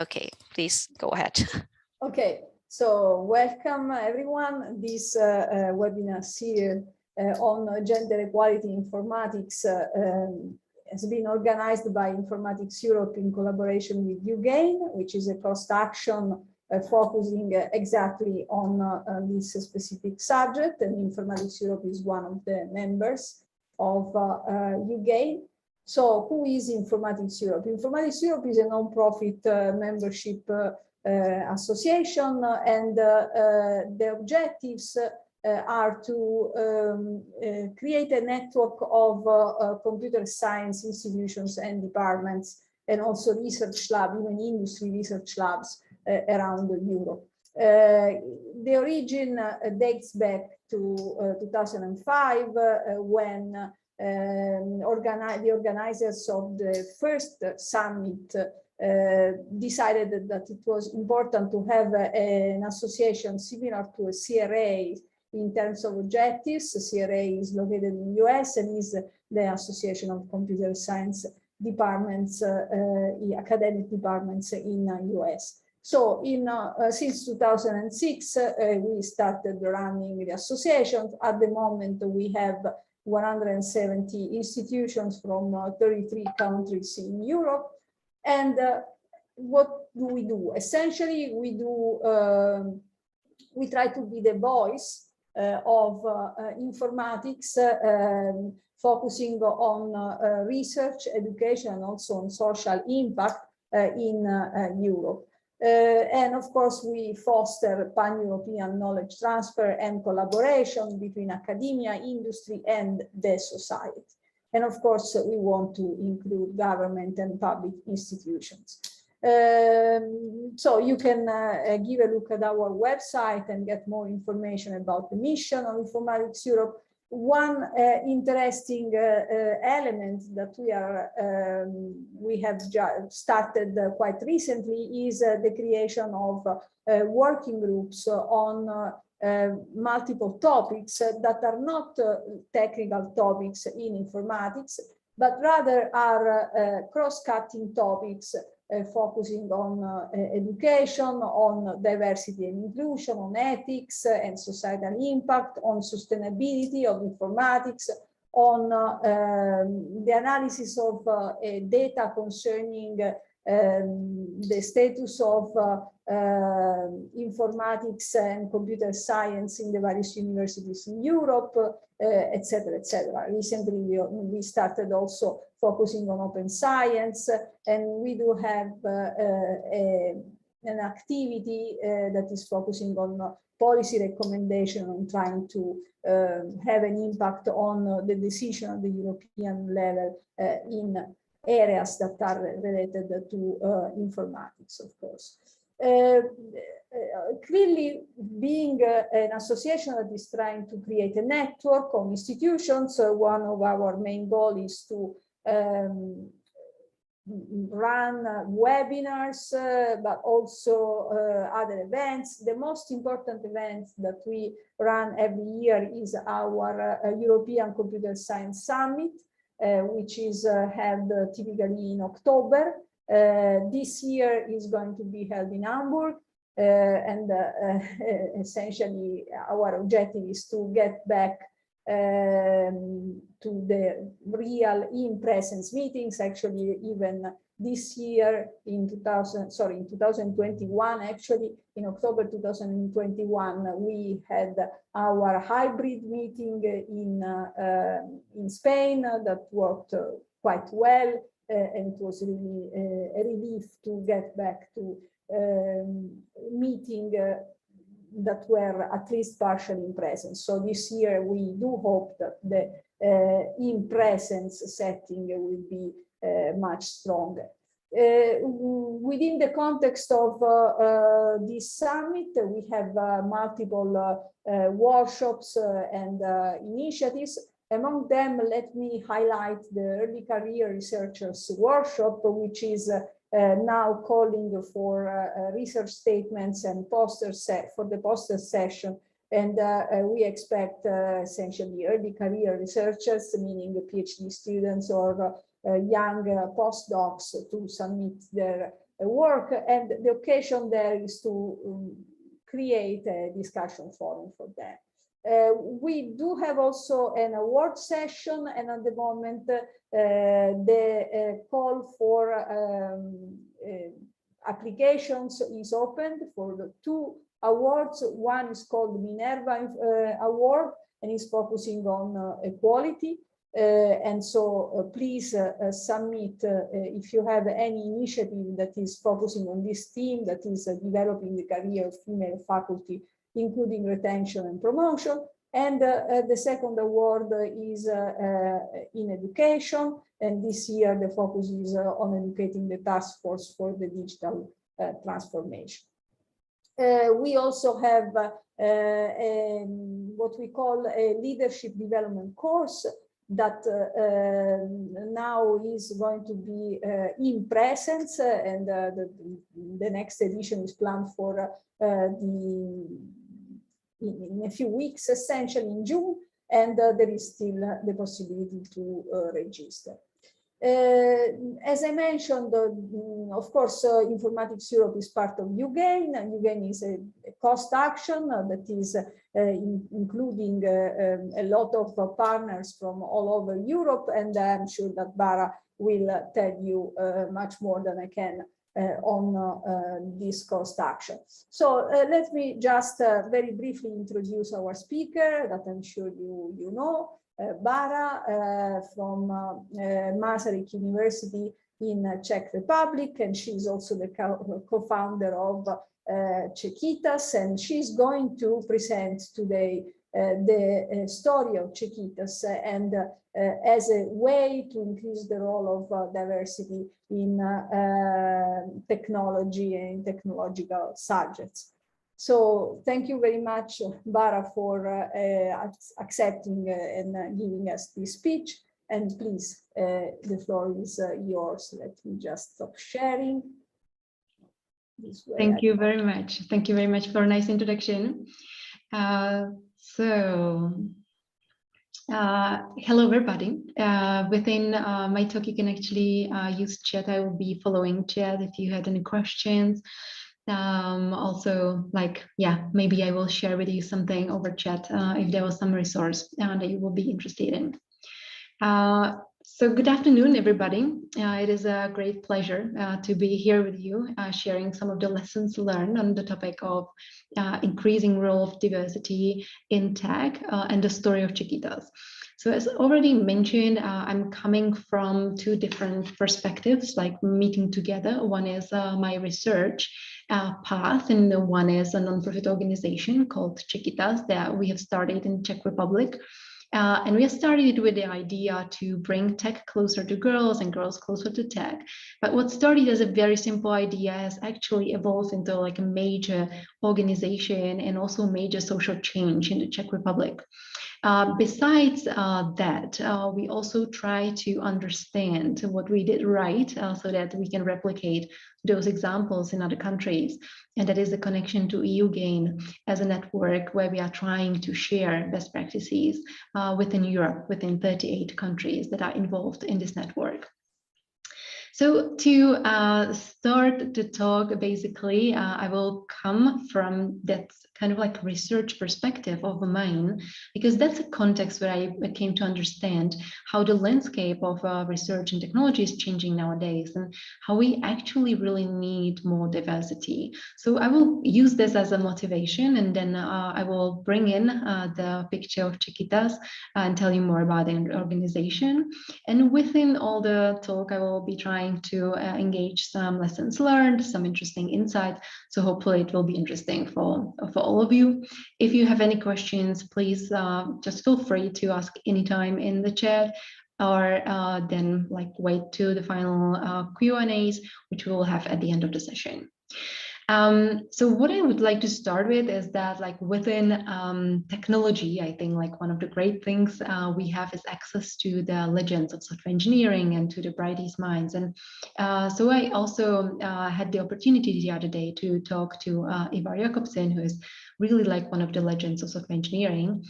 Okay, please go ahead. Okay, so welcome everyone. This webinar series on gender equality informatics has been organized by Informatics Europe in collaboration with UGAIN, which is a cross-action focusing exactly on this specific subject, and Informatics Europe is one of the members of UGAIN. So who is Informatics Europe? Informatics Europe is a non-profit membership association, and the objectives are to create a network of computer science institutions and departments, and also research labs, even industry research labs around Europe. The origin dates back to 2005 when the organizers of the first summit decided that it was important to have an association similar to a CRA in terms of objectives. CRA is located in the US and is the Association of Computer Science Departments, academic departments in the US. So since 2006, we started running the association. At the moment, we have 170 institutions from 33 countries in Europe. And what do we do? Essentially, we try to be the voice of informatics, focusing on research, education, and also on social impact in Europe. And of course, we foster pan-European knowledge transfer and collaboration between academia, industry, and the society. And of course, we want to include government and public institutions. So you can give a look at our website and get more information about the mission of Informatics Europe. One interesting element that we have started quite recently is the creation of working groups on multiple topics that are not technical topics in informatics, but rather are cross-cutting topics focusing on education, on diversity and inclusion, on ethics and societal impact, on sustainability of informatics, on the analysis of data concerning the status of informatics and computer science in the various universities in Europe, etc., etc. Recently, we started also focusing on open science, and we do have an activity that is focusing on policy recommendation on trying to have an impact on the decision at the European level in areas that are related to informatics, of course. Clearly, being an association that is trying to create a network of institutions, one of our main goals is to run webinars, but also other events. The most important event that we run every year is our European Computer Science Summit, which is held typically in October. This year is going to be held in Hamburg, and essentially our objective is to get back to the real in-presence meetings. Actually, even this year in 2021, actually in October 2021, we had our hybrid meeting in Spain that worked quite well, and it was really a relief to get back to meeting that were at least partially in presence. So this year we do hope that the in-presence setting will be much stronger. Within the context of this summit, we have multiple workshops and initiatives. Among them, let me highlight the Early Career Researchers Workshop, which is now calling for research statements and posters for the poster session. And we expect essentially early career researchers, meaning PhD students or young postdocs to submit their work, and the occasion there is to create a discussion forum for them. We do have also an award session, and at the moment the call for applications is opened for the 2 awards. One is called Minerva Award and is focusing on equality. And so please submit if you have any initiative that is focusing on this theme, that is developing the career of female faculty, including retention and promotion. And the second award is in education, and this year the focus is on educating the task force for the digital transformation. We also have what we call a leadership development course that now is going to be in presence, and the next edition is planned for in a few weeks, essentially in June, and there is still the possibility to register. As I mentioned, of course, Informatics Europe is part of UGAIN, and UGAIN is a cost action that is including a lot of partners from all over Europe, and I'm sure that Bara will tell you much more than I can on this cost action. So let me just very briefly introduce our speaker that I'm sure you know. Bara from Masaryk University in Czech Republic, and she's also the co-founder of Czechitas, and she's going to present today the story of Czechitas and as a way to increase the role of diversity in technology and technological subjects. So thank you very much, Bara, for accepting and giving us this speech. And please, the floor is yours. Let me just stop sharing. Thank you very much. Thank you very much for a nice introduction. Hello, everybody. Within my talk, you can actually use chat. I will be following chat if you had any questions. Also, maybe I will share with you something over chat if there was some resource that you will be interested in. So good afternoon, everybody. It is a great pleasure to be here with you, sharing some of the lessons learned on the topic of increasing role of diversity in tech and the story of Czechitas. So as already mentioned, I'm coming from 2 different perspectives, like meeting together. One is my research path, and one is a non-profit organization called Czechitas that we have started in Czech Republic. And we started with the idea to bring tech closer to girls and girls closer to tech. But what started as a very simple idea has actually evolved into like a major organization and also major social change in the Czech Republic. Besides that, we also try to understand what we did right so that we can replicate those examples in other countries. And that is the connection to EUGAIN as a network where we are trying to share best practices within Europe, within 38 countries that are involved in this network. So to start the talk, basically, I will come from that kind of like research perspective of mine, because that's a context where I came to understand how the landscape of research and technology is changing nowadays and how we actually really need more diversity. So I will use this as a motivation, and then I will bring in the picture of Czechitas and tell you more about the organization. And within all the talk, I will be trying to engage some lessons learned, some interesting insights. So hopefully it will be interesting for all of you. If you have any questions, please just feel free to ask anytime in the chat, or then wait to the final Q&As, which we will have at the end of the session. So what I would like to start with is that within technology, I think one of the great things we have is access to the legends of software engineering and to the brightest minds. And so I also had the opportunity the other day to talk to Ivar Jakobsen, who is really one of the legends of software engineering,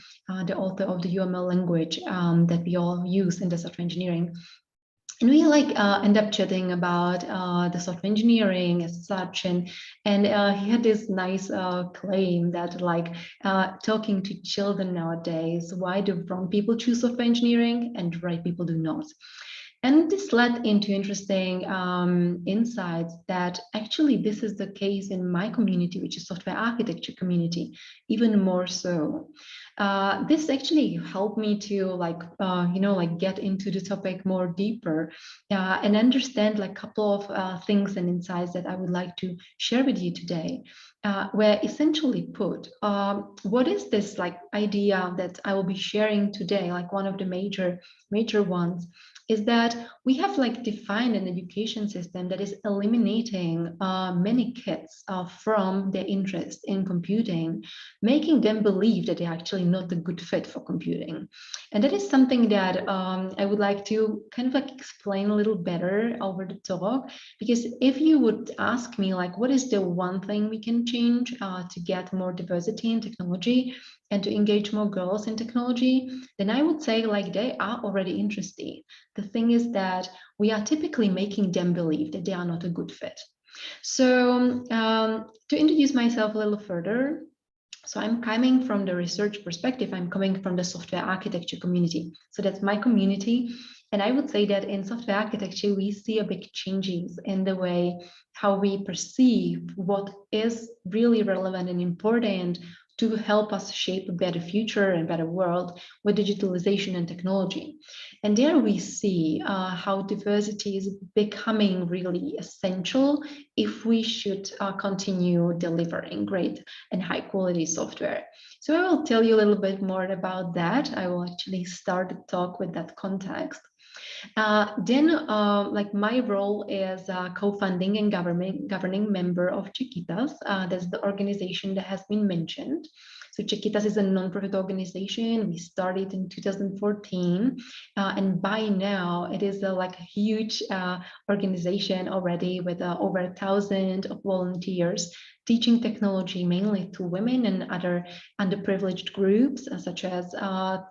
the author of the UML language that we all use in the software engineering. And we like end up chatting about the software engineering as such, and he had this nice claim that like talking to children nowadays, why do wrong people choose software engineering and right people do not? And this led into interesting insights that actually this is the case in my community, which is software architecture community, even more so. This actually helped me to like, like get into the topic more deeper and understand like a couple of things and insights that I would like to share with you today. Where essentially put, what is this like idea that I will be sharing today, like one of the major ones, is that we have like defined an education system that is eliminating many kids from their interest in computing, making them believe that they're actually not a good fit for computing. And that is something that I would like to kind of like explain a little better over the talk, because if you would ask me like, what is the one thing we can change to get more diversity in technology and to engage more girls in technology, then I would say like they are already interested. The thing is that we are typically making them believe that they are not a good fit. So to introduce myself a little further, so I'm coming from the research perspective, I'm coming from the software architecture community. So that's my community. And I would say that in software architecture, we see a big changes in the way how we perceive what is really relevant and important to help us shape a better future and better world with digitalization and technology. And there we see how diversity is becoming really essential if we should continue delivering great and high quality software. So I will tell you a little bit more about that. I will actually start the talk with that context. Like my role is co-funding and governing member of Czechitas. That's the organization that has been mentioned. So Czechitas is a non-profit organization. We started in 2014, and by now it is like a huge organization already with over 1,000 of volunteers teaching technology mainly to women and other underprivileged groups, such as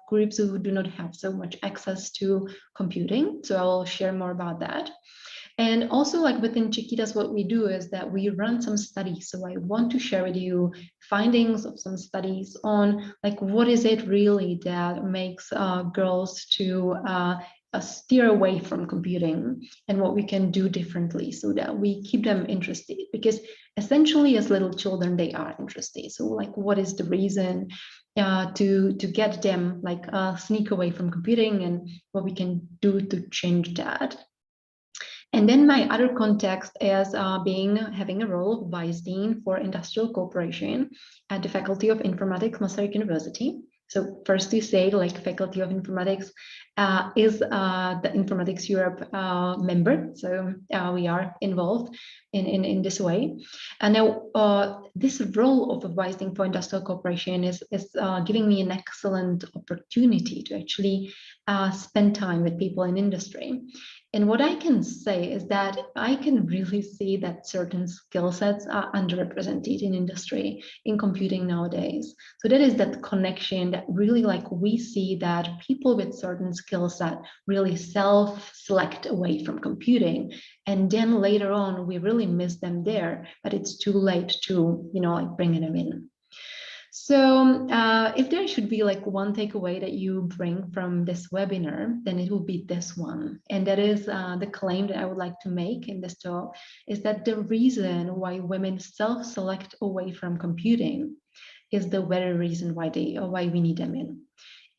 groups who do not have so much access to computing. So I will share more about that. And also like within Czechitas, what we do is that we run some studies. So I want to share with you findings of some studies on like what is it really that makes girls to steer away from computing and what we can do differently so that we keep them interested, because essentially as little children they are interested. So like what is the reason to get them like sneak away from computing and what we can do to change that. And then my other context is having a role of Vice Dean for Industrial Cooperation at the Faculty of Informatics, Masaryk University. So first to say, like Faculty of Informatics is the Informatics Europe member. So we are involved in this way. And now this role of advising for industrial cooperation is giving me an excellent opportunity to actually spend time with people in industry. And what I can say is that I can really see that certain skill sets are underrepresented in industry, in computing nowadays. So that is that connection that really like we see that people with certain skill set really self-select away from computing. And then later on, we really miss them there, but it's too late to, like bringing them in. So if there should be like one takeaway that you bring from this webinar, then it will be this one. And that is the claim that I would like to make in this talk is that the reason why women self-select away from computing is the very reason why we need them in.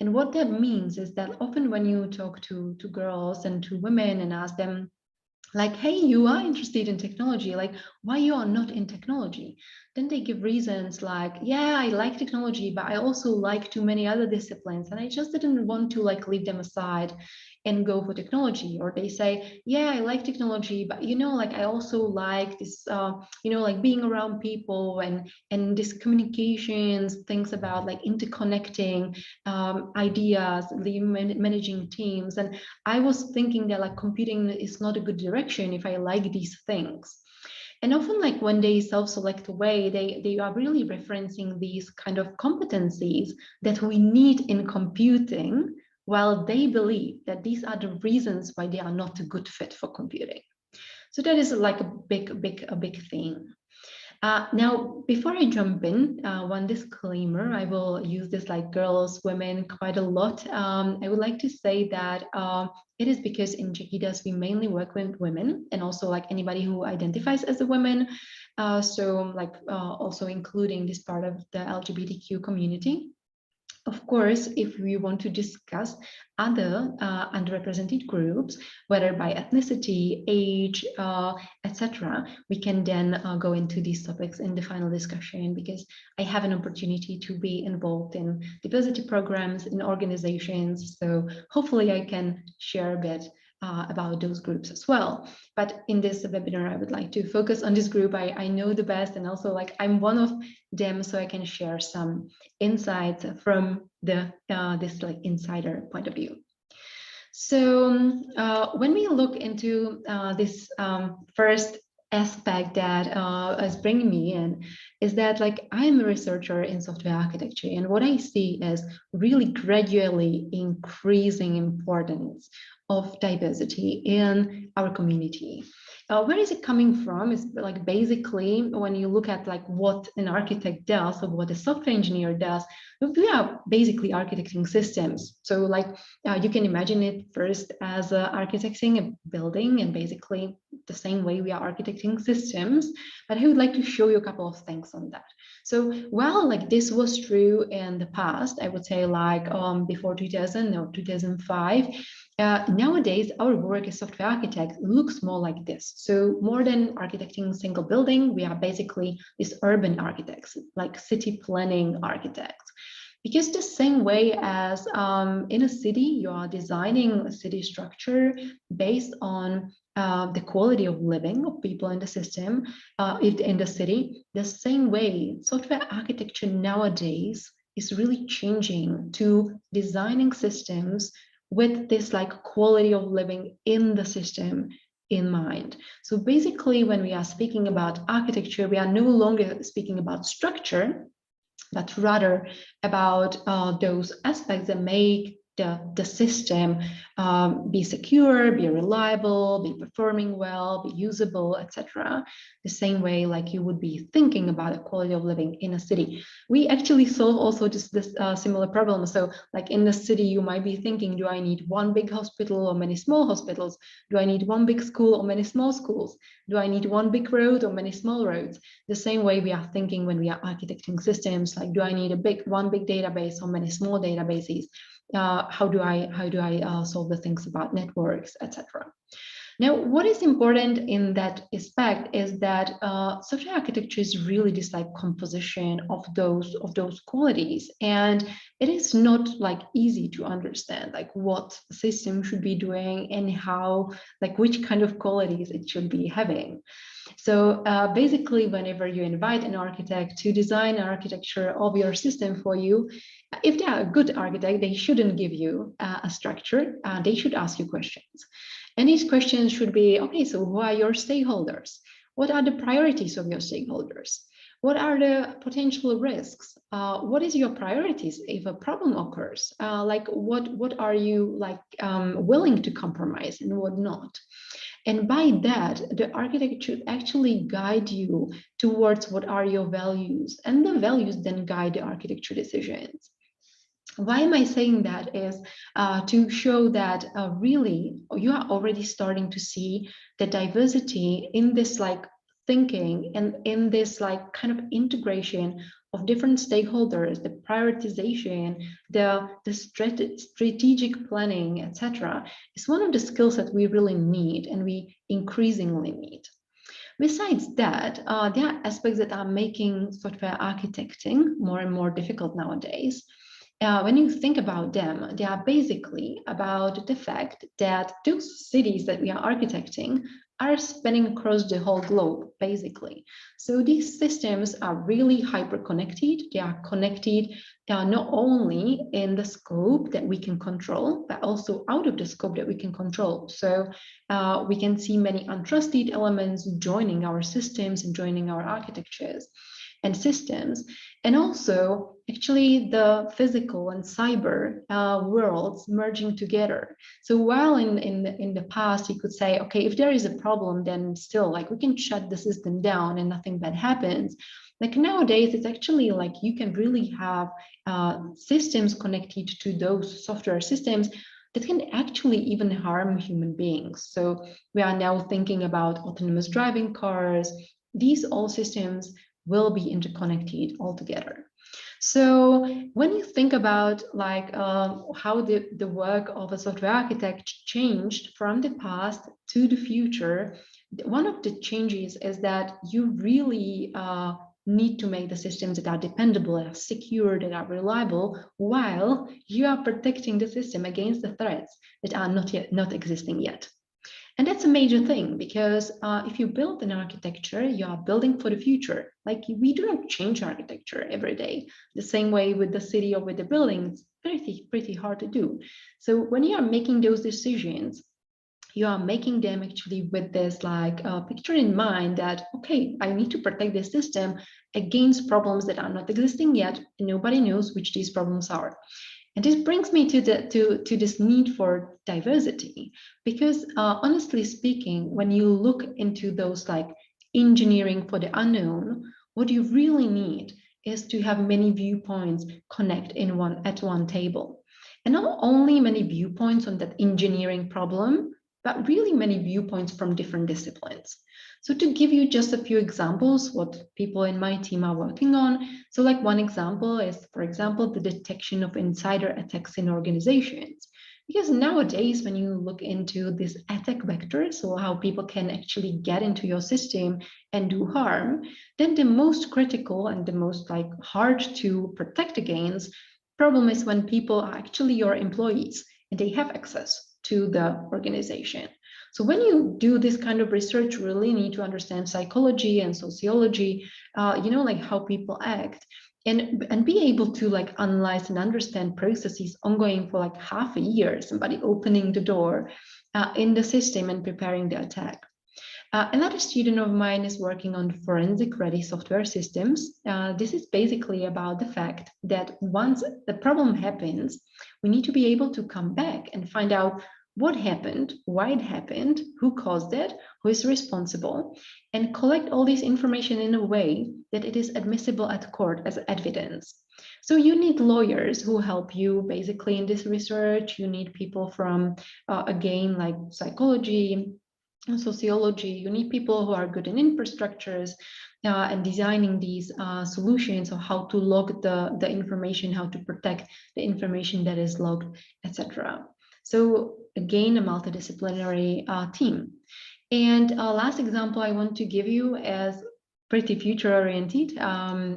And what that means is that often when you talk to girls and to women and ask them, like, hey, you are interested in technology, like why you are not in technology? Then they give reasons like, yeah, I like technology, but I also like too many other disciplines and I just didn't want to like leave them aside and go for technology. Or they say, yeah, I like technology, but like I also like this, like being around people and this communications, things about like interconnecting ideas, managing teams. And I was thinking that like computing is not a good direction if I like these things. And often like when they self-select away, they are really referencing these kind of competencies that we need in computing, while they believe that these are the reasons why they are not a good fit for computing. So that is like a big thing. Now, before I jump in, one disclaimer, I will use this like girls, women quite a lot. I would like to say that it is because in Czechitas, we mainly work with women and also like anybody who identifies as a woman. So like also including this part of the LGBTQ community. Of course, if we want to discuss other underrepresented groups, whether by ethnicity, age, etc., we can then go into these topics in the final discussion, because I have an opportunity to be involved in diversity programs in organizations. So hopefully I can share a bit about those groups as well. But in this webinar, I would like to focus on this group I know the best, and also like I'm one of them, so I can share some insights from the this like insider point of view. So when we look into this first aspect that is bringing me in, is that like I'm a researcher in software architecture, and what I see is really gradually increasing importance of diversity in our community. Where is it coming from? Is like basically when you look at like what an architect does or what a software engineer does, we are basically architecting systems. So like you can imagine it first as architecting a building, and basically the same way we are architecting systems. But I would like to show you a couple of things on that. So while like this was true in the past, I would say like before 2000 or 2005, nowadays, our work as software architects looks more like this. So more than architecting a single building, we are basically these urban architects, like city planning architects. Because the same way as in a city, you are designing a city structure based on the quality of living of people in the system, in the city, the same way software architecture nowadays is really changing to designing systems with this like quality of living in the system in mind. So basically, when we are speaking about architecture, we are no longer speaking about structure, but rather about those aspects that make the system be secure, be reliable, be performing well, be usable, etc. The same way like you would be thinking about the quality of living in a city. We actually solve also this similar problem. So like in the city, you might be thinking, do I need one big hospital or many small hospitals? Do I need one big school or many small schools? Do I need one big road or many small roads? The same way we are thinking when we are architecting systems, like do I need one big database or many small databases? How do I solve the things about networks, etc. Now, what is important in that aspect is that software architecture is really this like composition of those qualities, and it is not like easy to understand like what the system should be doing and how, like which kind of qualities it should be having. So basically, whenever you invite an architect to design an architecture of your system for you, if they are a good architect, they shouldn't give you a structure. They should ask you questions. And these questions should be, okay, so who are your stakeholders? What are the priorities of your stakeholders? What are the potential risks? What is your priorities if a problem occurs? Like what are you like willing to compromise and what not? And by that, the architect should actually guide you towards what are your values, and the values then guide the architecture decisions. Why am I saying that is to show that really you are already starting to see the diversity in this like thinking and in this like kind of integration of different stakeholders, the prioritization, the strategic planning, etc., is one of the skills that we really need and we increasingly need. Besides that, there are aspects that are making software architecting more and more difficult nowadays. When you think about them, they are basically about the fact that those cities that we are architecting are spanning across the whole globe, basically. So these systems are really hyper-connected. They are connected not only in the scope that we can control, but also out of the scope that we can control. So we can see many untrusted elements joining our systems and joining our architectures. and systems, and also actually the physical and cyber worlds merging together. So while in the past you could say, okay, if there is a problem, then still like we can shut the system down and nothing bad happens. Like nowadays, it's actually like you can really have systems connected to those software systems that can actually even harm human beings. So we are now thinking about autonomous driving cars. These all systems will be interconnected altogether. So when you think about like how the work of a software architect changed from the past to the future, one of the changes is that you really need to make the systems that are dependable, that are secure, that are reliable, while you are protecting the system against the threats that are not existing yet. And that's a major thing, because if you build an architecture, you are building for the future. Like we do not change architecture every day. The same way with the city or with the buildings, pretty hard to do. So when you are making those decisions, you are making them actually with this like picture in mind that, okay, I need to protect this system against problems that are not existing yet, and nobody knows which these problems are. And this brings me to this need for diversity, because honestly speaking, when you look into those like engineering for the unknown, what you really need is to have many viewpoints connect at one table, and not only many viewpoints on that engineering problem, but really many viewpoints from different disciplines. So to give you just a few examples, what people in my team are working on. So like one example is, for example, the detection of insider attacks in organizations. Because nowadays, when you look into these attack vectors, or how people can actually get into your system and do harm, then the most critical and the most like hard to protect against problem is when people are actually your employees and they have access to the organization. So when you do this kind of research, you really need to understand psychology and sociology, like how people act, and be able to like analyze and understand processes ongoing for like half a year, somebody opening the door in the system and preparing the attack. Another student of mine is working on forensic ready software systems. This is basically about the fact that once the problem happens, we need to be able to come back and find out what happened, why it happened, who caused it, who is responsible, and collect all this information in a way that it is admissible at court as evidence. So you need lawyers who help you basically in this research. You need people from, again, like psychology, sociology. You need people who are good in infrastructures and designing these solutions, or how to log the information, how to protect the information that is logged, etc. So again, a multidisciplinary team. And last example I want to give you is pretty future oriented,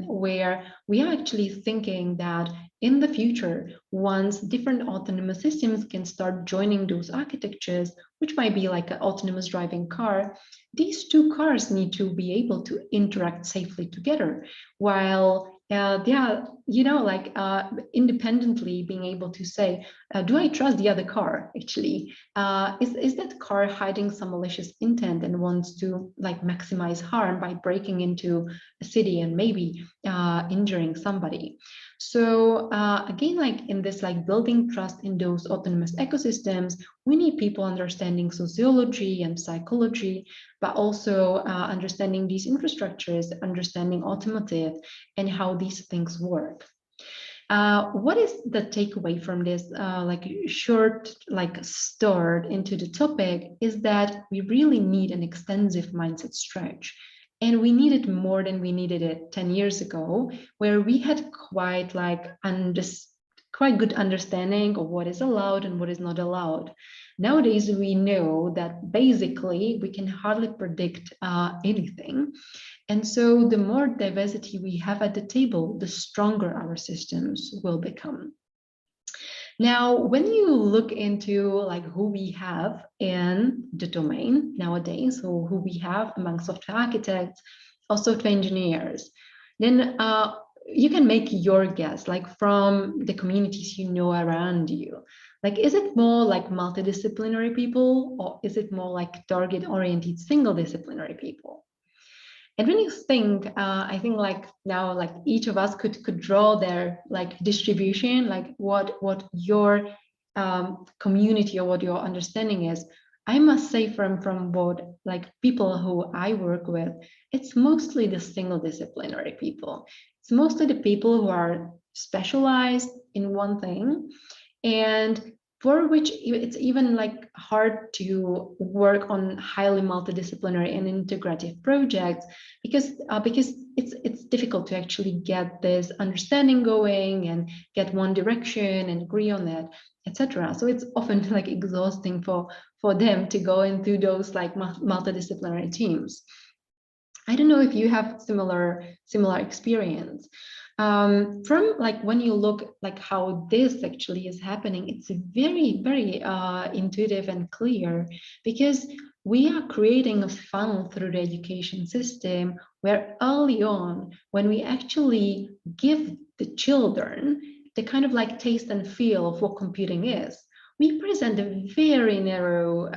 where we are actually thinking that in the future, once different autonomous systems can start joining those architectures, which might be like an autonomous driving car, these two cars need to be able to interact safely together, while they are, independently being able to say, do I trust the other car actually? Is that car hiding some malicious intent and wants to like maximize harm by breaking into a city and maybe injuring somebody? So again, like in this like building trust in those autonomous ecosystems, we need people understanding sociology and psychology, but also understanding these infrastructures, understanding automotive and how these things work. What is the takeaway from this short start into the topic is that we really need an extensive mindset stretch. And we need it more than we needed it 10 years ago, where we had quite good understanding of what is allowed and what is not allowed. Nowadays, we know that basically we can hardly predict anything. And so the more diversity we have at the table, the stronger our systems will become. Now, when you look into like who we have in the domain nowadays, or who we have among software architects or software engineers, then you can make your guess, like from the communities you know around you. Like, is it more like multidisciplinary people, or is it more like target-oriented single disciplinary people? And when you think, I think like now, like each of us could draw their like distribution, like what your community or what your understanding is. I must say from what like people who I work with, it's mostly the single disciplinary people. It's mostly the people who are specialized in one thing, and for which it's even like hard to work on highly multidisciplinary and integrative projects because it's difficult to actually get this understanding going and get one direction and agree on that, etc. So it's often like exhausting for them to go into those like multidisciplinary teams. I don't know if you have similar experience. From like when you look like how this actually is happening, it's very, very intuitive and clear, because we are creating a funnel through the education system where early on, when we actually give the children the kind of like taste and feel of what computing is, we present a very narrow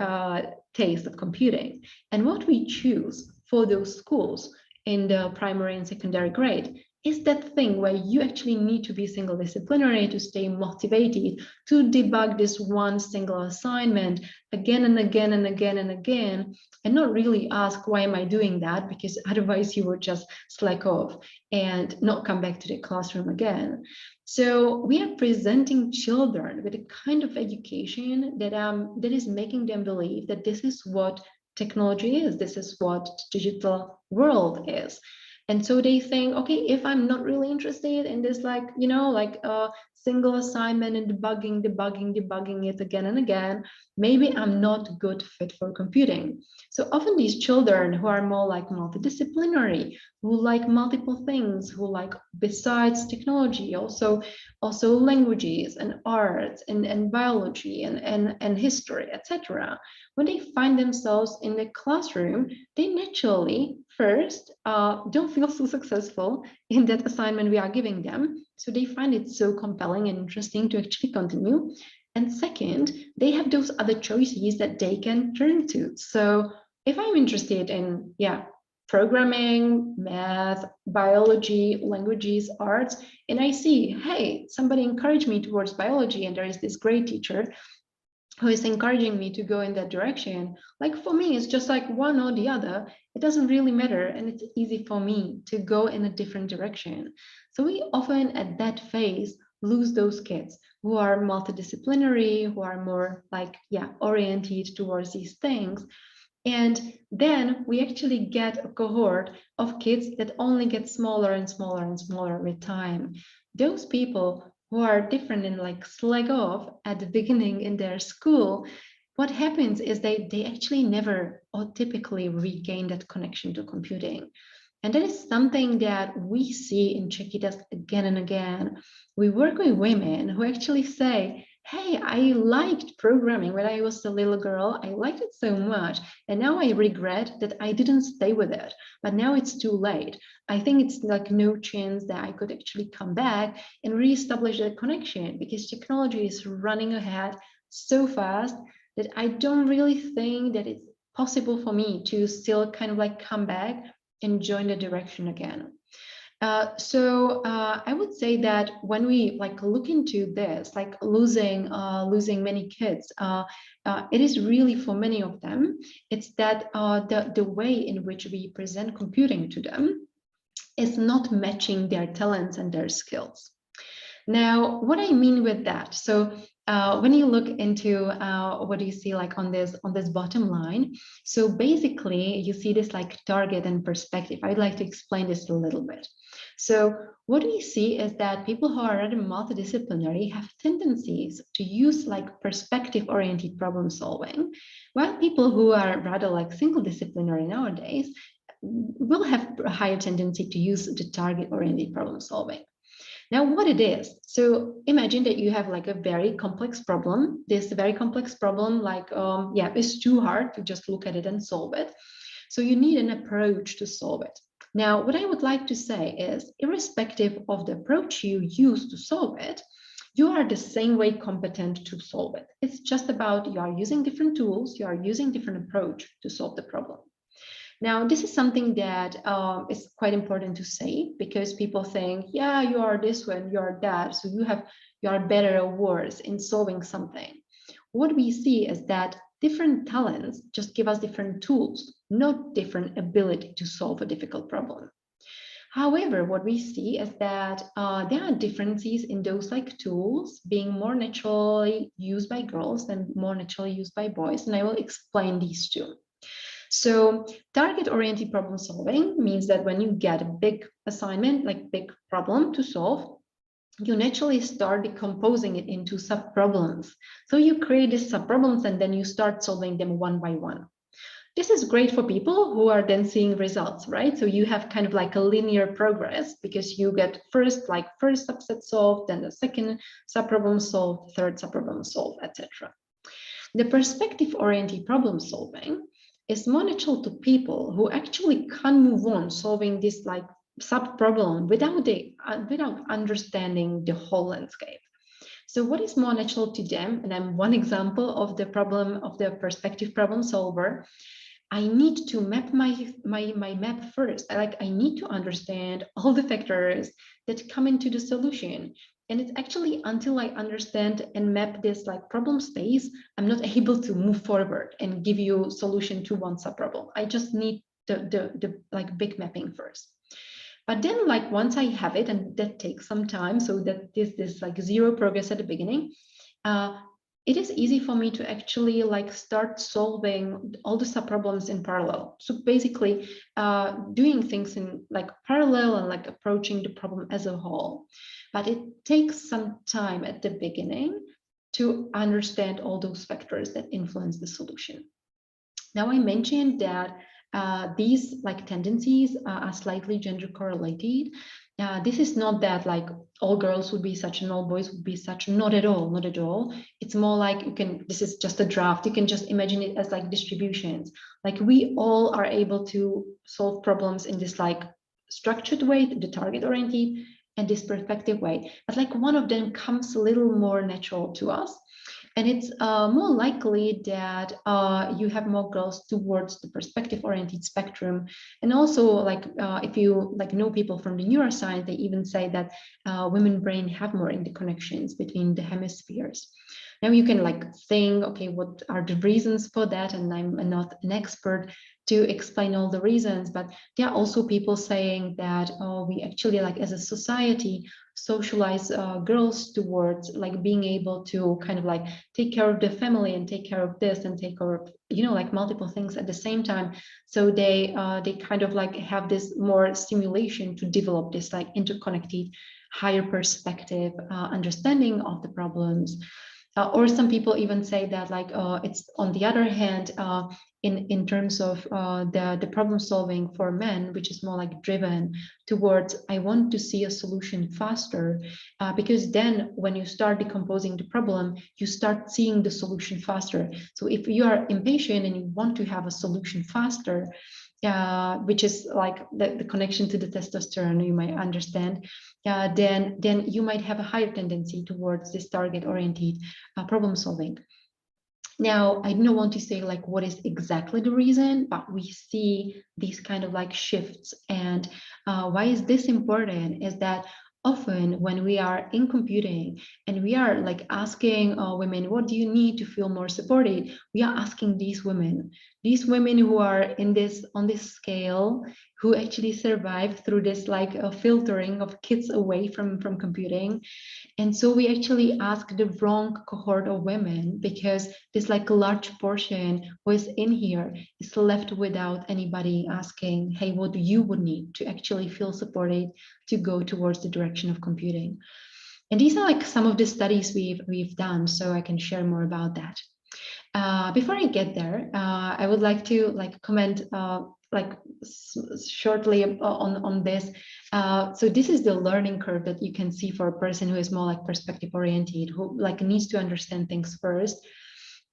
taste of computing. And what we choose for those schools in the primary and secondary grade is that thing where you actually need to be single disciplinary to stay motivated to debug this one single assignment again and again and again and again, and not really ask, why am I doing that? Because otherwise you would just slack off and not come back to the classroom again. So we are presenting children with a kind of education that is making them believe that this is what technology is, this is what digital world is. And so they think, okay, if I'm not really interested in this, like, you know, like a single assignment and debugging it again and again, maybe I'm not good fit for computing. So often these children who are more like multidisciplinary, who like multiple things, who like besides technology, also languages and arts and biology and history, etc. When they find themselves in the classroom, they naturally first don't feel so successful in that assignment we are giving them. So they find it so compelling and interesting to actually continue. And second, they have those other choices that they can turn to. So if I'm interested in, programming, math, biology, languages, arts, and I see, hey, somebody encouraged me towards biology and there is this great teacher who is encouraging me to go in that direction. Like for me, it's just like one or the other. It doesn't really matter. And it's easy for me to go in a different direction. So we often at that phase lose those kids who are multidisciplinary, who are more like, oriented towards these things. And then we actually get a cohort of kids that only get smaller and smaller and smaller with time. Those people who are different and like slack off at the beginning in their school, what happens is they actually never or typically regain that connection to computing. And that is something that we see in Czechitas again and again. We work with women who actually say, hey, I liked programming when I was a little girl. I liked it so much. And now I regret that I didn't stay with it. But now it's too late. I think it's like no chance that I could actually come back and reestablish that connection, because technology is running ahead so fast that I don't really think that it's possible for me to still kind of like come back and join the direction again. So I would say that when we like look into this, like losing many kids, it is really for many of them, it's that the way in which we present computing to them is not matching their talents and their skills. Now, what I mean with that, so when you look into what do you see like on this bottom line, so basically you see this like target and perspective. I'd like to explain this a little bit. So what we see is that people who are rather multidisciplinary have tendencies to use like perspective-oriented problem solving, while people who are rather like single disciplinary nowadays will have a higher tendency to use the target-oriented problem solving. Now, what it is, so imagine that you have like a very complex problem. This very complex problem, like, it's too hard to just look at it and solve it. So you need an approach to solve it. Now, what I would like to say is, irrespective of the approach you use to solve it, you are the same way competent to solve it. It's just about you are using different tools, you are using different approach to solve the problem. Now, this is something that is quite important to say, because people think, yeah, you are this one, you are that, so you are better or worse in solving something. What we see is that different talents just give us different tools, not different ability to solve a difficult problem. However, what we see is that there are differences in those like tools being more naturally used by girls than more naturally used by boys, and I will explain these two. So target-oriented problem solving means that when you get a big assignment, like big problem to solve, you naturally start decomposing it into sub-problems. So you create these sub-problems and then you start solving them one by one. This is great for people who are then seeing results, right? So you have kind of like a linear progress, because you get first subset solved, then the second subproblem solved, third subproblem solved, etc. The perspective-oriented problem solving is more natural to people who actually can move on solving this like sub-problem without understanding the whole landscape. So what is more natural to them? And I'm one example of the problem of the perspective problem solver. I need to map my map first. I need to understand all the factors that come into the solution. And it's actually until I understand and map this like problem space, I'm not able to move forward and give you solution to one subproblem. I just need the like big mapping first. But then like once I have it, and that takes some time, so that this like zero progress at the beginning, it is easy for me to actually like start solving all the subproblems in parallel. So basically doing things in like parallel and like approaching the problem as a whole. But it takes some time at the beginning to understand all those factors that influence the solution. Now I mentioned that these like tendencies are slightly gender correlated. This is not that like all girls would be such and all boys would be such, not at all, not at all. It's more like this is just a draft. You can just imagine it as like distributions. Like we all are able to solve problems in this like structured way, the target oriented, and this perspective way. But like one of them comes a little more natural to us. And it's more likely that you have more girls towards the perspective-oriented spectrum. And also, like if you like know people from the neuroscience, they even say that women brain have more interconnections between the hemispheres. Now you can like think, okay, what are the reasons for that? And I'm not an expert to explain all the reasons, but there are also people saying that, oh, we actually like as a society socialize girls towards like being able to kind of like take care of the family and take care of this and take care of, you know, like multiple things at the same time. So they kind of like have this more stimulation to develop this like interconnected higher perspective understanding of the problems. Or some people even say that like it's on the other hand in terms of the problem solving for men, which is more like driven towards I want to see a solution faster, because then when you start decomposing the problem, you start seeing the solution faster. So if you are impatient and you want to have a solution faster, which is like the connection to the testosterone, you might understand, then you might have a higher tendency towards this target-oriented problem solving. Now, I don't want to say like what is exactly the reason, but we see these kind of like shifts. And why is this important is that often when we are in computing and we are like asking women, what do you need to feel more supported? We are asking these women who are in this on this scale, who actually survive through this like filtering of kids away from computing. And so we actually ask the wrong cohort of women, because this like a large portion who is in here is left without anybody asking, hey, what do you would need to actually feel supported to go towards the direction of computing? And these are like some of the studies we've done, so I can share more about that. Before I get there, I would like to like comment like shortly on this. So this is the learning curve that you can see for a person who is more like perspective oriented, who like needs to understand things first.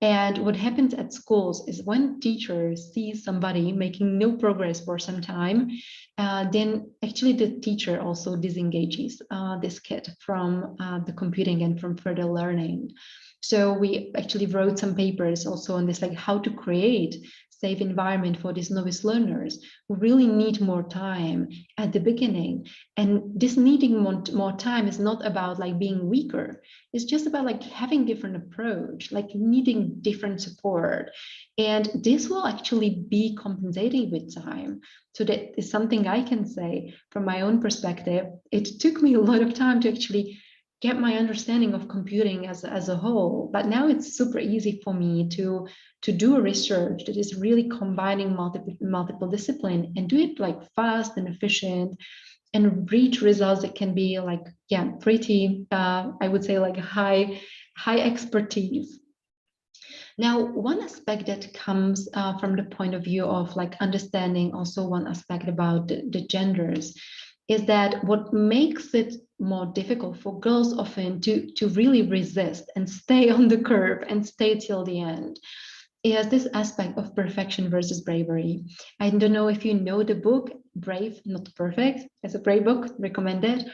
And what happens at schools is when teachers see somebody making no progress for some time, then actually the teacher also disengages this kid from the computing and from further learning. So we actually wrote some papers also on this, like how to create safe environment for these novice learners who really need more time at the beginning. And this needing more time is not about like being weaker. It's just about like having different approach, like needing different support. And this will actually be compensating with time. So that is something I can say from my own perspective. It took me a lot of time to actually get my understanding of computing as a whole, but now it's super easy for me to do a research that is really combining multiple discipline and do it like fast and efficient and reach results that can be like, yeah, pretty, I would say like high expertise. Now, one aspect that comes from the point of view of like understanding also one aspect about the genders is that what makes it more difficult for girls often to really resist and stay on the curve and stay till the end is this aspect of perfection versus bravery. I don't know if you know the book Brave, Not Perfect. It's a great book, recommended.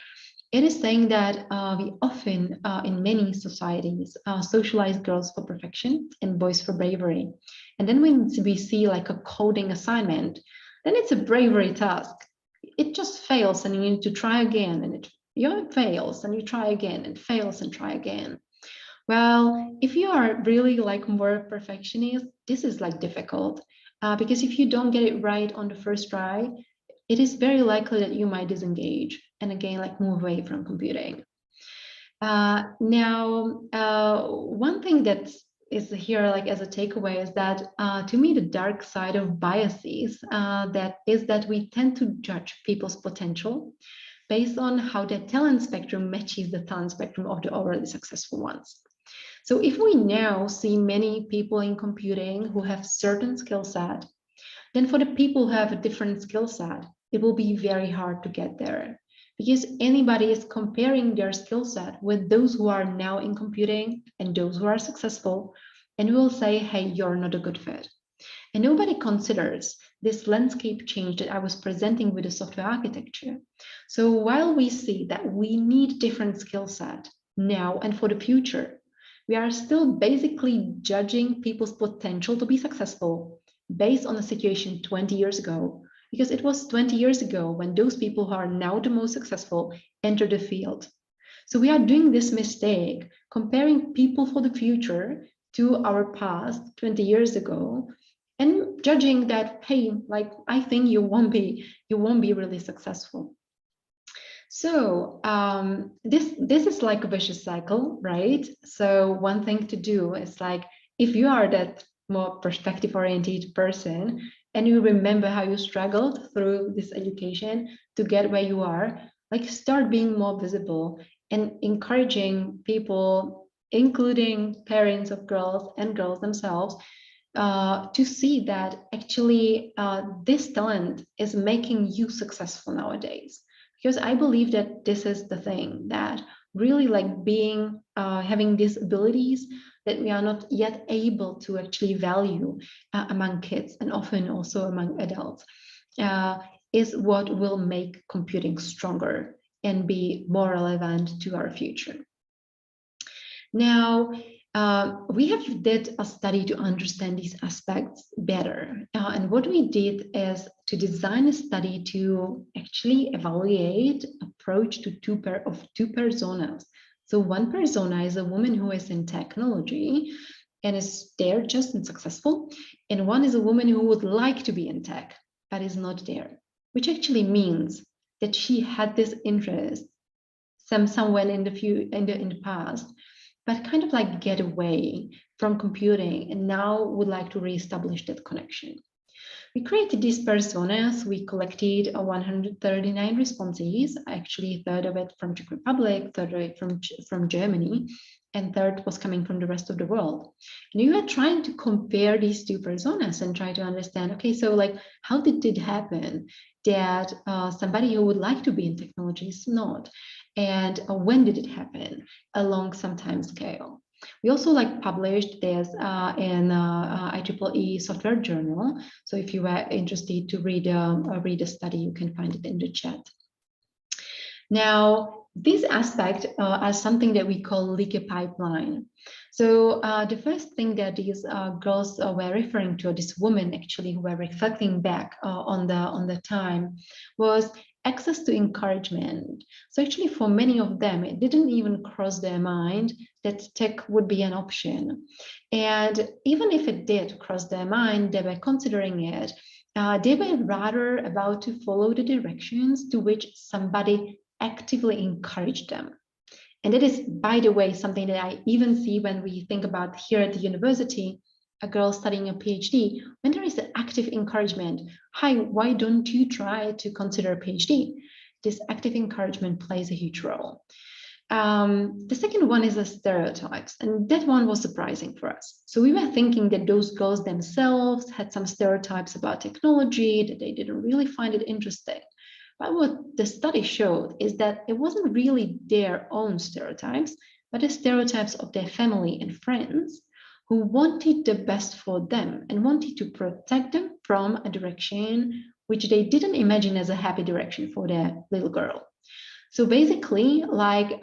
It is saying that we often, in many societies, socialize girls for perfection and boys for bravery. And then when we see like a coding assignment, then it's a bravery task. It just fails and you need to try again, and it fails and you try again and fails and try again. Well, if you are really like more perfectionist, this is like difficult because if you don't get it right on the first try, it is very likely that you might disengage and again like move away from computing. Now, one thing that is here like as a takeaway is that to me the dark side of biases that we tend to judge people's potential based on how their talent spectrum matches the talent spectrum of the already successful ones. So if we now see many people in computing who have certain skill set, then for the people who have a different skill set, it will be very hard to get there because anybody is comparing their skill set with those who are now in computing and those who are successful, and will say, hey, you're not a good fit. And nobody considers this landscape change that I was presenting with the software architecture. So while we see that we need different skill set now and for the future, we are still basically judging people's potential to be successful based on a situation 20 years ago, because it was 20 years ago when those people who are now the most successful entered the field. So we are doing this mistake, comparing people for the future to our past 20 years ago, and judging that, hey, like I think you won't be really successful. So this is like a vicious cycle, right? So one thing to do is like, if you are that more perspective-oriented person and you remember how you struggled through this education to get where you are, like start being more visible and encouraging people, including parents of girls and girls themselves, to see that actually this talent is making you successful nowadays. Because I believe that this is the thing that really like being, having these abilities that we are not yet able to actually value among kids and often also among adults is what will make computing stronger and be more relevant to our future. Now, we have did a study to understand these aspects better. And what we did is to design a study to actually evaluate approach to two personas. So one persona is a woman who is in technology and is there just and successful. And one is a woman who would like to be in tech, but is not there, which actually means that she had this interest somewhere in the past, but kind of like get away from computing and now would like to reestablish that connection. We created these personas. We collected 139 responses, actually a third of it from Czech Republic, third of it from Germany, and third was coming from the rest of the world. And we were trying to compare these two personas and try to understand, okay, so like, how did it happen that somebody who would like to be in technology is not? And when did it happen along some time scale? We also like published this in IEEE software journal. So if you were interested to read a study, you can find it in the chat. Now, this aspect are something that we call leaky pipeline. So the first thing that these girls were referring to, this woman actually who were reflecting back on the time, was access to encouragement. So actually for many of them, it didn't even cross their mind that tech would be an option. And even if it did cross their mind, they were considering it. They were rather about to follow the directions to which somebody actively encouraged them. And that is, by the way, something that I even see when we think about here at the university, a girl studying a PhD, when there is an active encouragement, hi, why don't you try to consider a PhD? This active encouragement plays a huge role. The second one is the stereotypes, and that one was surprising for us. So we were thinking that those girls themselves had some stereotypes about technology, that they didn't really find it interesting. But what the study showed is that it wasn't really their own stereotypes, but the stereotypes of their family and friends who wanted the best for them and wanted to protect them from a direction which they didn't imagine as a happy direction for their little girl. So basically, like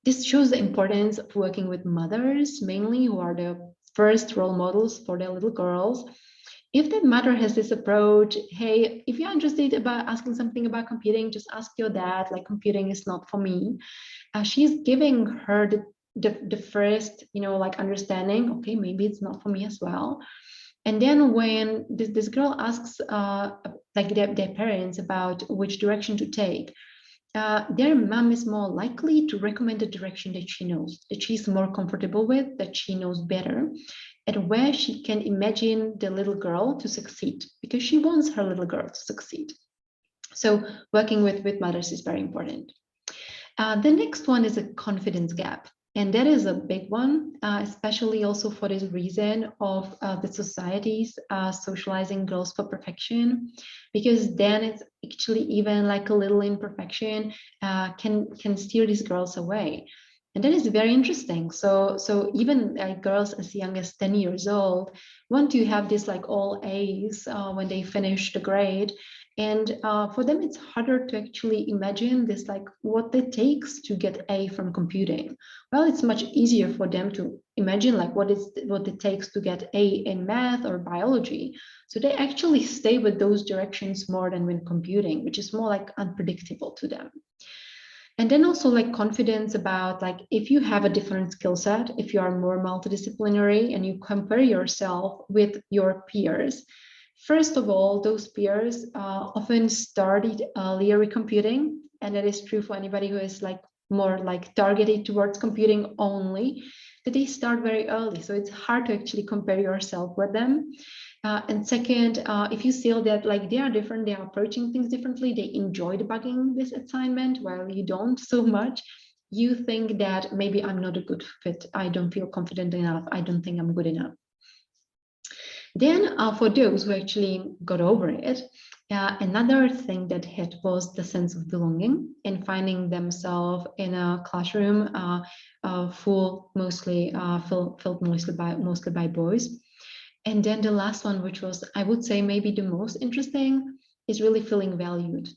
this shows the importance of working with mothers, mainly, who are the first role models for their little girls. If the mother has this approach, hey, if you're interested about asking something about computing, just ask your dad, like computing is not for me. She's giving her the first, like understanding, okay, maybe it's not for me as well. And then when this girl asks like their parents about which direction to take, their mom is more likely to recommend the direction that she knows, that she's more comfortable with, that she knows better, and where she can imagine the little girl to succeed, because she wants her little girl to succeed. So working with mothers is very important. The next one is a confidence gap. And that is a big one, especially also for this reason of the societies socializing girls for perfection, because then it's actually even like a little imperfection can steer these girls away. And that is very interesting. So even girls as young as 10 years old want to have this like all A's when they finish the grade. And for them, it's harder to actually imagine this, like what it takes to get A from computing. Well, it's much easier for them to imagine like what it takes to get A in math or biology. So they actually stay with those directions more than with computing, which is more like unpredictable to them. And then also like confidence about like if you have a different skill set, if you are more multidisciplinary and you compare yourself with your peers, first of all, those peers often started earlier with computing, and that is true for anybody who is like more like targeted towards computing only, that they start very early. So it's hard to actually compare yourself with them. And second, if you feel that like they are different, they are approaching things differently, they enjoy debugging this assignment while you don't so much, you think that maybe I'm not a good fit, I don't feel confident enough, I don't think I'm good enough. Then for those who actually got over it, another thing that hit was the sense of belonging and finding themselves in a classroom filled mostly by boys. And then the last one, which was, I would say, maybe the most interesting, is really feeling valued.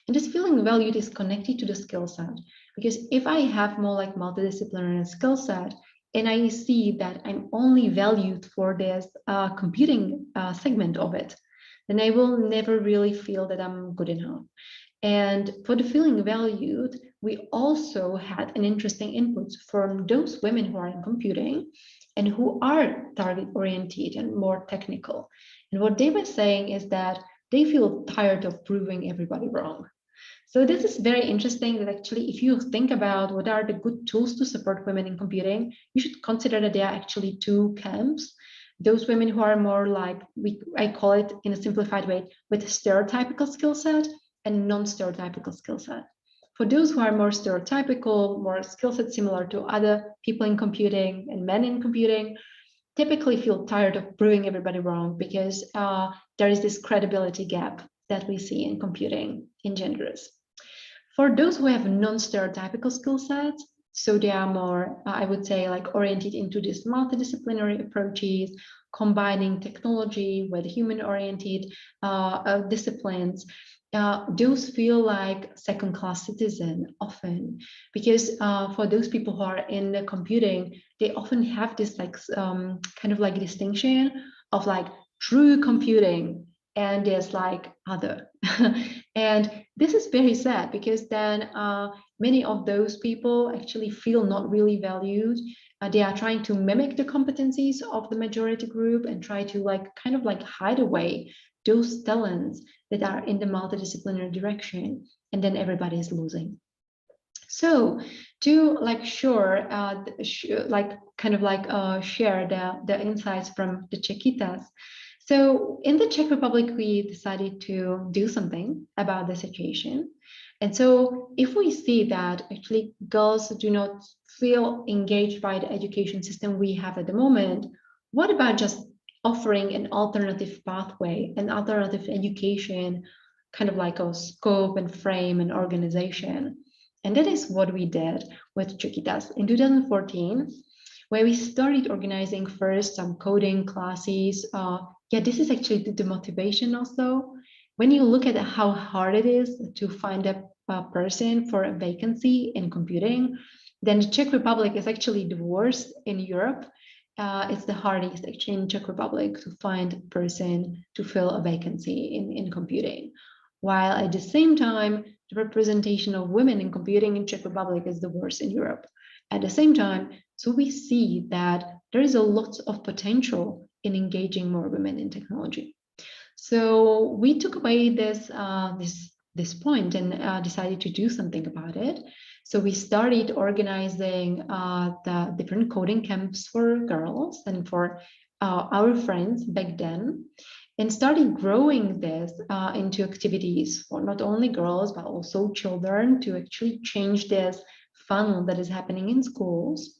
And this feeling valued is connected to the skill set. Because if I have more like multidisciplinary skill set, and I see that I'm only valued for this computing segment of it, then I will never really feel that I'm good enough. And for the feeling valued, we also had an interesting input from those women who are in computing and who are target oriented and more technical. And what they were saying is that they feel tired of proving everybody wrong. So this is very interesting that actually, if you think about what are the good tools to support women in computing, you should consider that there are actually two camps. Those women who are more like, I call it in a simplified way, with stereotypical skill set and non-stereotypical skill set. For those who are more stereotypical, more skill set similar to other people in computing and men in computing, typically feel tired of proving everybody wrong because there is this credibility gap that we see in computing in genders. For those who have non-stereotypical skill sets, so they are more, I would say, like oriented into these multidisciplinary approaches, combining technology with human-oriented disciplines. those feel like second-class citizen often, because for those people who are in the computing, they often have this like kind of like distinction of like true computing and there's like other. And this is very sad, because then many of those people actually feel not really valued. They are trying to mimic the competencies of the majority group and try to like kind of like hide away those talents that are in the multidisciplinary direction, and then everybody is losing. So to like share the insights from the Czechitas. So in the Czech Republic, we decided to do something about the situation. And so if we see that actually girls do not feel engaged by the education system we have at the moment, what about just offering an alternative pathway, an alternative education, kind of like a scope and frame and organization? And that is what we did with Czechitas in 2014, where we started organizing first some coding classes. This is actually the motivation also. When you look at how hard it is to find a person for a vacancy in computing, then the Czech Republic is actually the worst in Europe. It's the hardest actually in Czech Republic to find a person to fill a vacancy in computing. While at the same time, the representation of women in computing in Czech Republic is the worst in Europe. At the same time, so we see that there is a lot of potential in engaging more women in technology. So we took away this point and decided to do something about it. So we started organizing the different coding camps for girls and for our friends back then, and started growing this into activities for not only girls, but also children, to actually change this funnel that is happening in schools.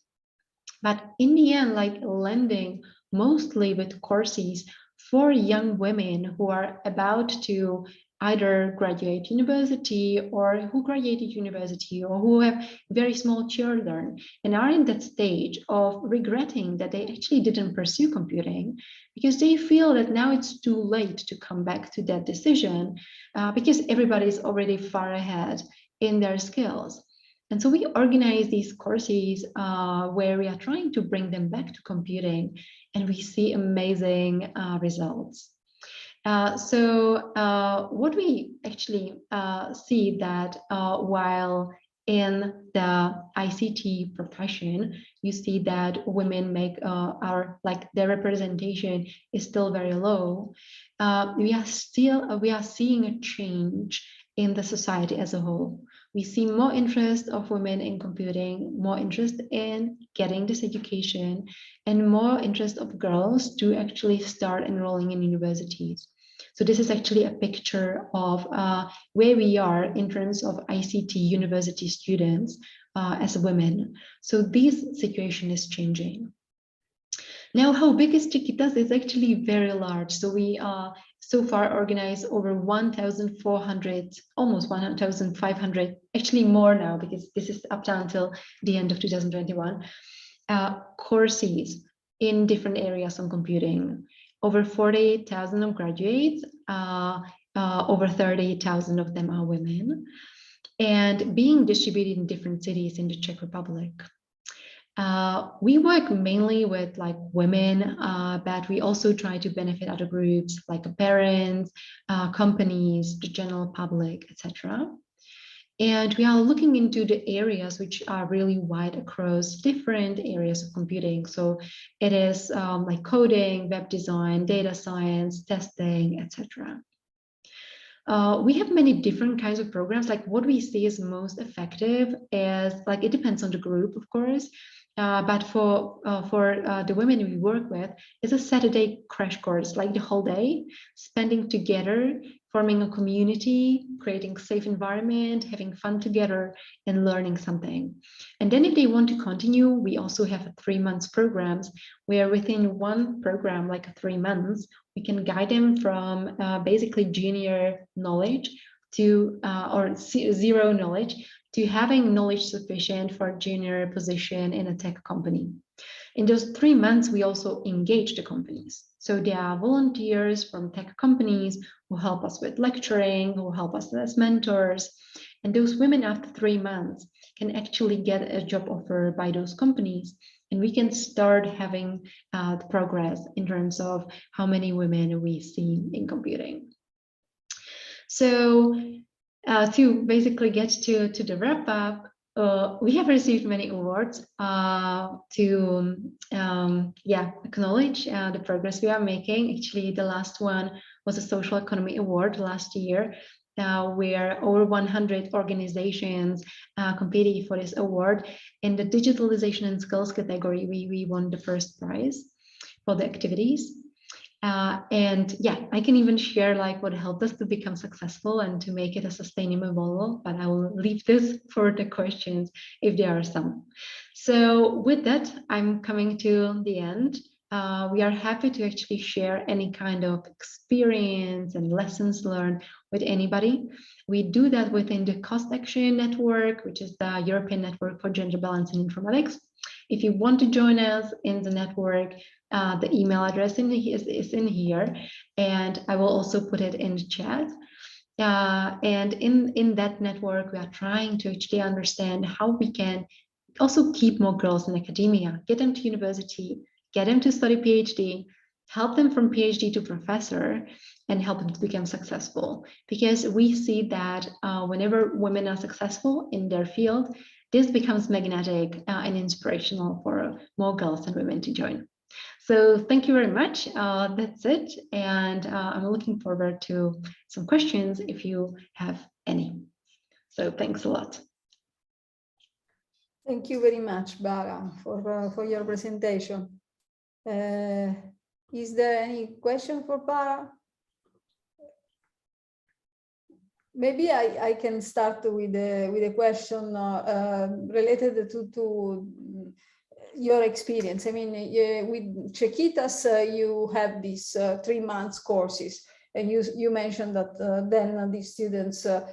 But in the end, like landing mostly with courses for young women who are about to either graduate university or who graduated university or who have very small children and are in that stage of regretting that they actually didn't pursue computing because they feel that now it's too late to come back to that decision because everybody's already far ahead in their skills. And so we organize these courses where we are trying to bring them back to computing, and we see amazing results. What we actually see that while in the ICT profession, you see that women make their representation is still very low. We are seeing a change in the society as a whole. We see more interest of women in computing, more interest in getting this education, and more interest of girls to actually start enrolling in universities. So this is actually a picture of where we are in terms of ICT university students as women. So this situation is changing. Now, how big is Czechitas? It's actually very large. So we so far organized over 1,400, almost 1,500, actually more now because this is up to until the end of 2021, courses in different areas on computing. Over 48,000 of graduates, over 30,000 of them are women, and being distributed in different cities in the Czech Republic. We work mainly with like women, but we also try to benefit other groups like parents, companies, the general public, etc. And we are looking into the areas which are really wide across different areas of computing. So it is like coding, web design, data science, testing, etc. We have many different kinds of programs. Like what we see is most effective is like, it depends on the group, of course. But for the women we work with, it's a Saturday crash course, like the whole day, spending together, forming a community, creating a safe environment, having fun together, and learning something. And then if they want to continue, we also have 3 months programs where within one program, like 3 months, we can guide them from basically junior knowledge to or zero knowledge to having knowledge sufficient for a junior position in a tech company. In those 3 months, we also engage the companies. So there are volunteers from tech companies who help us with lecturing, who help us as mentors. And those women after 3 months can actually get a job offer by those companies. And we can start having the progress in terms of how many women we see in computing. So to basically get to the wrap up, we have received many awards to acknowledge the progress we are making. Actually, the last one was a Social Economy Award last year, where over 100 organizations competed for this award. In the digitalization and skills category, we won the first prize for the activities. And yeah, I can even share like what helped us to become successful and to make it a sustainable model, but I will leave this for the questions if there are some. So with that, I'm coming to the end. We are happy to actually share any kind of experience and lessons learned with anybody. We do that within the Cost Action Network, which is the European Network for Gender Balance in Informatics. If you want to join us in the network, the email address is in here, and I will also put it in the chat. And in that network, we are trying to actually understand how we can also keep more girls in academia, get them to university, get them to study PhD, help them from PhD to professor, and help them to become successful. Because we see that whenever women are successful in their field, this becomes magnetic and inspirational for more girls and women to join. So thank you very much. That's it. And I'm looking forward to some questions if you have any. So thanks a lot. Thank you very much, Bara, for your presentation. Is there any question for Bara? Maybe I can start with a question related to your experience. I mean, with Czechitas, you have these 3 months courses, and you mentioned that then the students have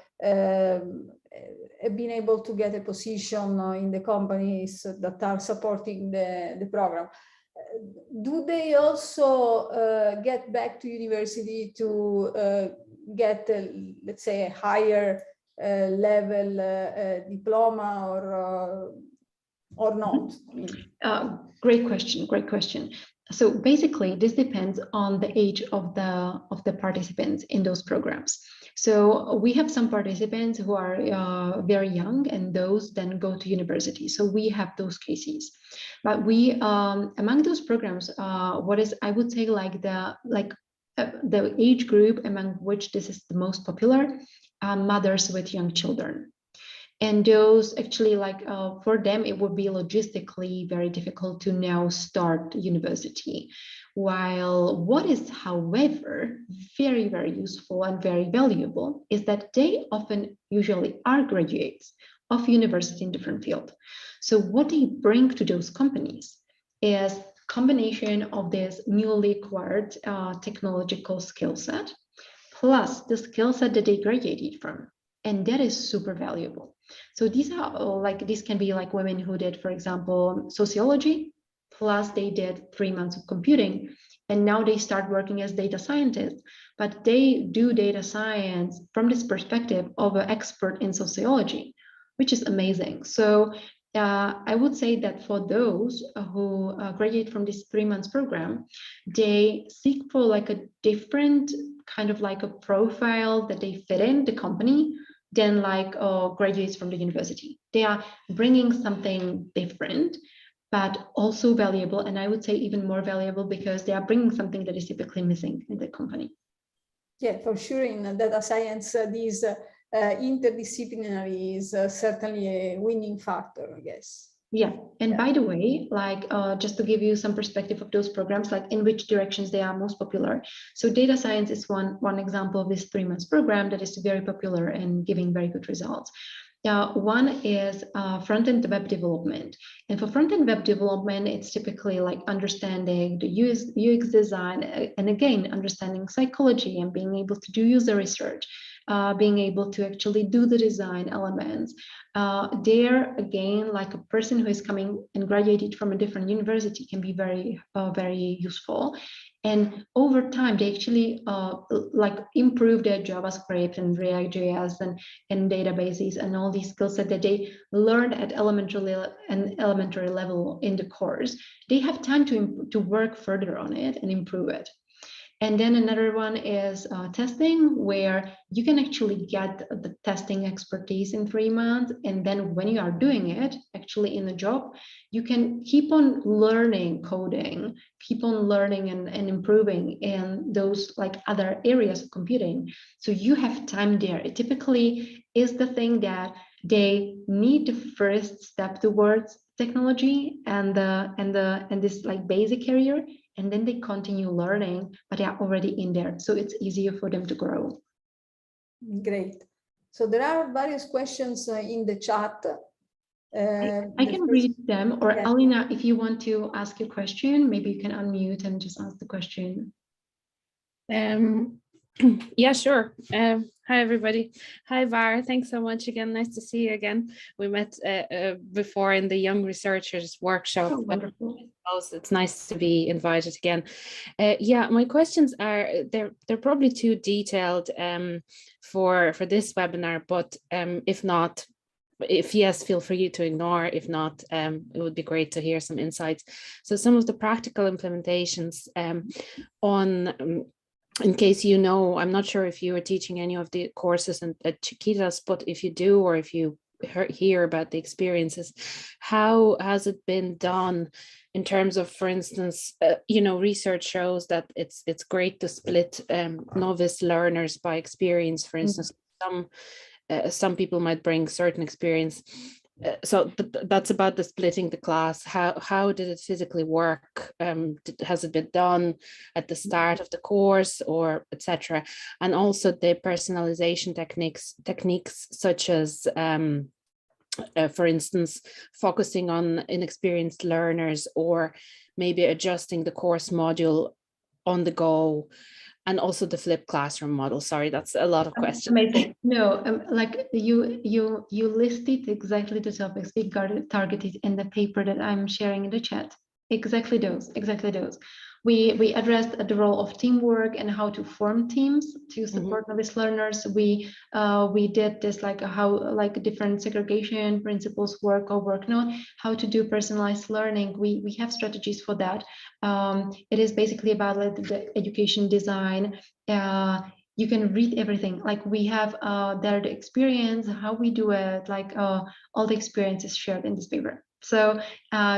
been able to get a position in the companies that are supporting the program. Do they also get back to university to get, let's say, a higher level diploma or not? Great question. Great question. So basically, this depends on the age of the participants in those programs. So we have some participants who are very young, and those then go to university. So we have those cases. But we among those programs, what is, I would say, like the age group among which this is the most popular, mothers with young children. And those actually, like for them, it would be logistically very difficult to now start university. While what is, however, very, very useful and very valuable is that they often usually are graduates of university in different field. So what they bring to those companies is combination of this newly acquired technological skill set, plus the skill set that they graduated from. And that is super valuable. So these are like, these can be like women who did, for example, sociology, plus they did 3 months of computing, and now they start working as data scientists, but they do data science from this perspective of an expert in sociology, which is amazing. So I would say that for those who graduate from this 3 months program, they seek for like a different kind of like a profile that they fit in the company than like graduates from the university. They are bringing something different, but also valuable. And I would say even more valuable because they are bringing something that is typically missing in the company. Yeah, for sure. In data science, these interdisciplinary is certainly a winning factor, I guess. Yeah, and by the way, like just to give you some perspective of those programs, like in which directions they are most popular. So data science is one example of this 3 months program that is very popular and giving very good results. One is front-end web development. And for front-end web development, it's typically like understanding the UX design, and again, understanding psychology and being able to do user research. being able to actually do the design elements. There again, like a person who is coming and graduated from a different university can be very, very useful. And over time, they actually like improve their JavaScript and React.js and databases and all these skill sets that they learned at elementary level in the course. They have time to work further on it and improve it. And then another one is testing, where you can actually get the testing expertise in 3 months. And then when you are doing it, actually in the job, you can keep on learning coding, keep on learning and improving in those like other areas of computing. So you have time there. It typically is the thing that they need the first step towards technology and this like basic career. And then they continue learning, but they are already in there. So it's easier for them to grow. Great. So there are various questions in the chat. I can read them, or yeah. Alina, if you want to ask your question, maybe you can unmute and just ask the question. Yeah, sure. Hi, everybody. Hi, Var. Thanks so much again. Nice to see you again. We met before in the Young Researchers workshop. Oh, wonderful. It's nice to be invited again. Yeah, my questions are, they're probably too detailed for this webinar, but if not, if yes, feel free to ignore. If not, it would be great to hear some insights. So some of the practical implementations in case you know, I'm not sure if you are teaching any of the courses at Czechitas, but if you do, or if you hear about the experiences, how has it been done in terms of, for instance, you know, research shows that it's great to split novice learners by experience. For instance, some people might bring certain experience. So that's about the splitting the class. How did it physically work? Has it been done at the start of the course, or etc.? And also the personalization techniques such as, for instance, focusing on inexperienced learners, or maybe adjusting the course module on the go. And also the flipped classroom model. Sorry, that's a lot of questions. Amazing. No, like you listed exactly the topics we targeted in the paper that I'm sharing in the chat. Exactly those. We addressed the role of teamwork and how to form teams to support novice learners. We did this, like how like different segregation principles work or work not, how to do personalized learning. We have strategies for that. It is basically about like the education design. You can read everything. Like we have there the experience, how we do it, like all the experience is shared in this paper. So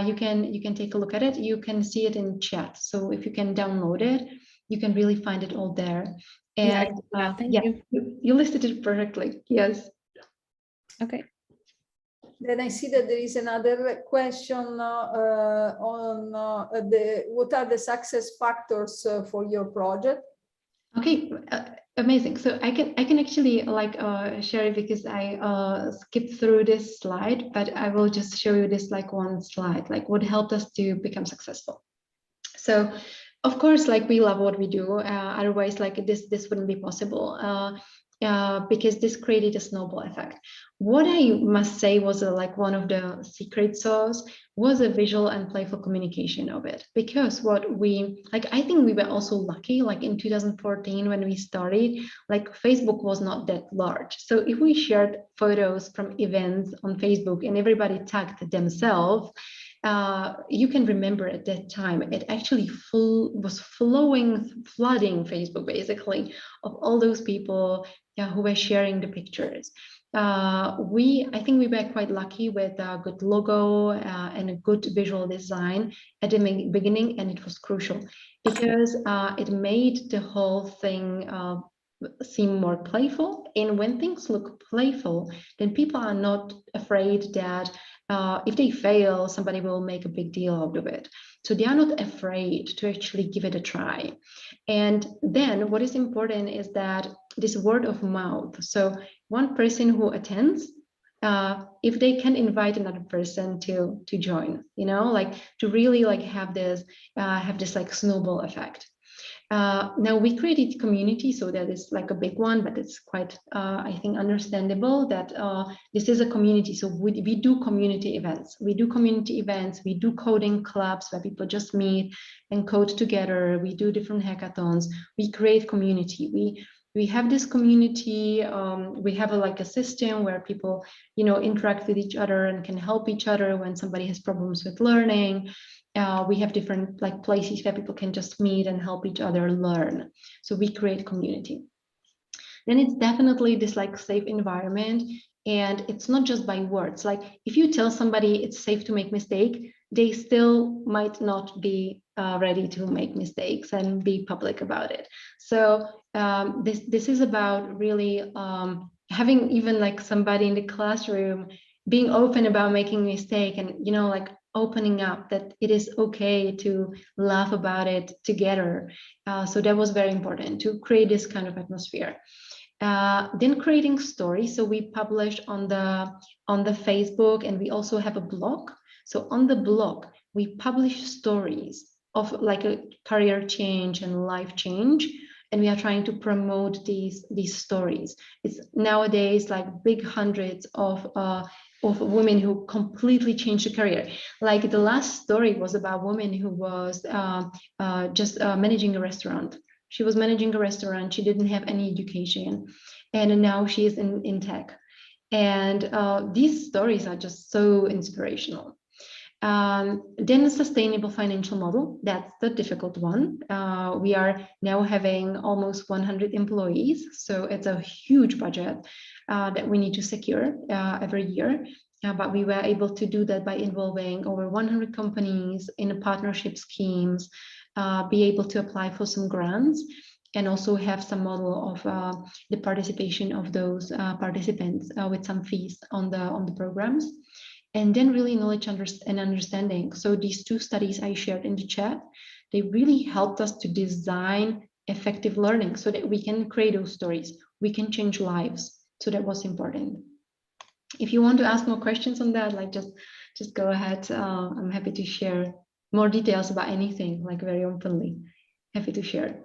you can take a look at it. You can see it in chat. So if you can download it, you can really find it all there. And yeah, thank you. You listed it perfectly. Yes. Okay. Then I see that there is another question on what are the success factors for your project? Okay, amazing. So I can actually like share it, because I skipped through this slide, but I will just show you this like one slide, like what helped us to become successful. So of course, like we love what we do. Otherwise, like this wouldn't be possible. Because this created a snowball effect. What I must say was like one of the secret sauce was a visual and playful communication of it. Because what we like, I think we were also lucky, like in 2014 when we started, like Facebook was not that large. So if we shared photos from events on Facebook and everybody tagged themselves, you can remember at that time, it actually was flooding Facebook basically of all those people who were sharing the pictures. I think we were quite lucky with a good logo and a good visual design at the beginning, and it was crucial because it made the whole thing seem more playful. And when things look playful, then people are not afraid that if they fail, somebody will make a big deal out of it. So they are not afraid to actually give it a try. And then what is important is that this word of mouth. So one person who attends, if they can invite another person to join, you know, like to really like have this like snowball effect. Now we created community, so that is like a big one, but it's quite, I think, understandable that this is a community. So we do community events. We do coding clubs where people just meet and code together. We do different hackathons. We create community. We have this community. We have like a system where people, interact with each other and can help each other when somebody has problems with learning. We have different like places where people can just meet and help each other learn. So we create community. Then it's definitely this like safe environment, and it's not just by words. Like if you tell somebody it's safe to make mistake, they still might not be ready to make mistakes and be public about it. So this is about really having even like somebody in the classroom being open about making a mistake, and like opening up that it is okay to laugh about it together. So that was very important to create this kind of atmosphere. Then creating stories. So we publish on the Facebook, and we also have a blog. So on the blog, we publish stories of like a career change and life change, and we are trying to promote these stories. It's nowadays like big hundreds of women who completely changed their career. Like the last story was about a woman who was just managing a restaurant. She was managing a restaurant. She didn't have any education, and now she is in tech. And these stories are just so inspirational. Then a sustainable financial model, that's the difficult one. We are now having almost 100 employees, so it's a huge budget that we need to secure every year. But we were able to do that by involving over 100 companies in a partnership schemes, be able to apply for some grants, and also have some model of the participation of those participants with some fees on the programs. And then really knowledge and understanding. So these two studies I shared in the chat, they really helped us to design effective learning so that we can create those stories. We can change lives. So that was important. If you want to ask more questions on that, like just go ahead. I'm happy to share more details about anything, like very openly. Happy to share.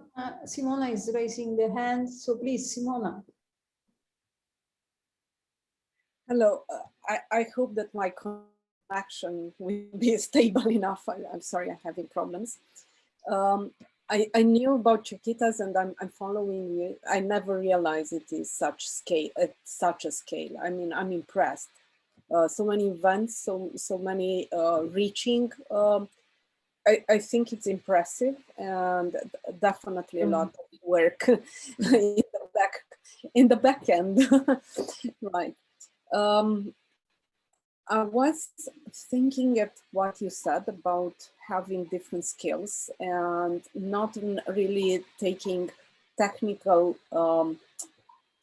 Simona is raising the hand, so please, Simona. Hello, I hope that my connection will be stable enough. I'm sorry, I'm having problems. I knew about Czechitas and I'm following you. I never realized it is such a scale. I mean, I'm impressed. So many events, so many reaching. I think it's impressive and definitely a lot of work in the back end, right? I was thinking at what you said about having different skills and not really taking technical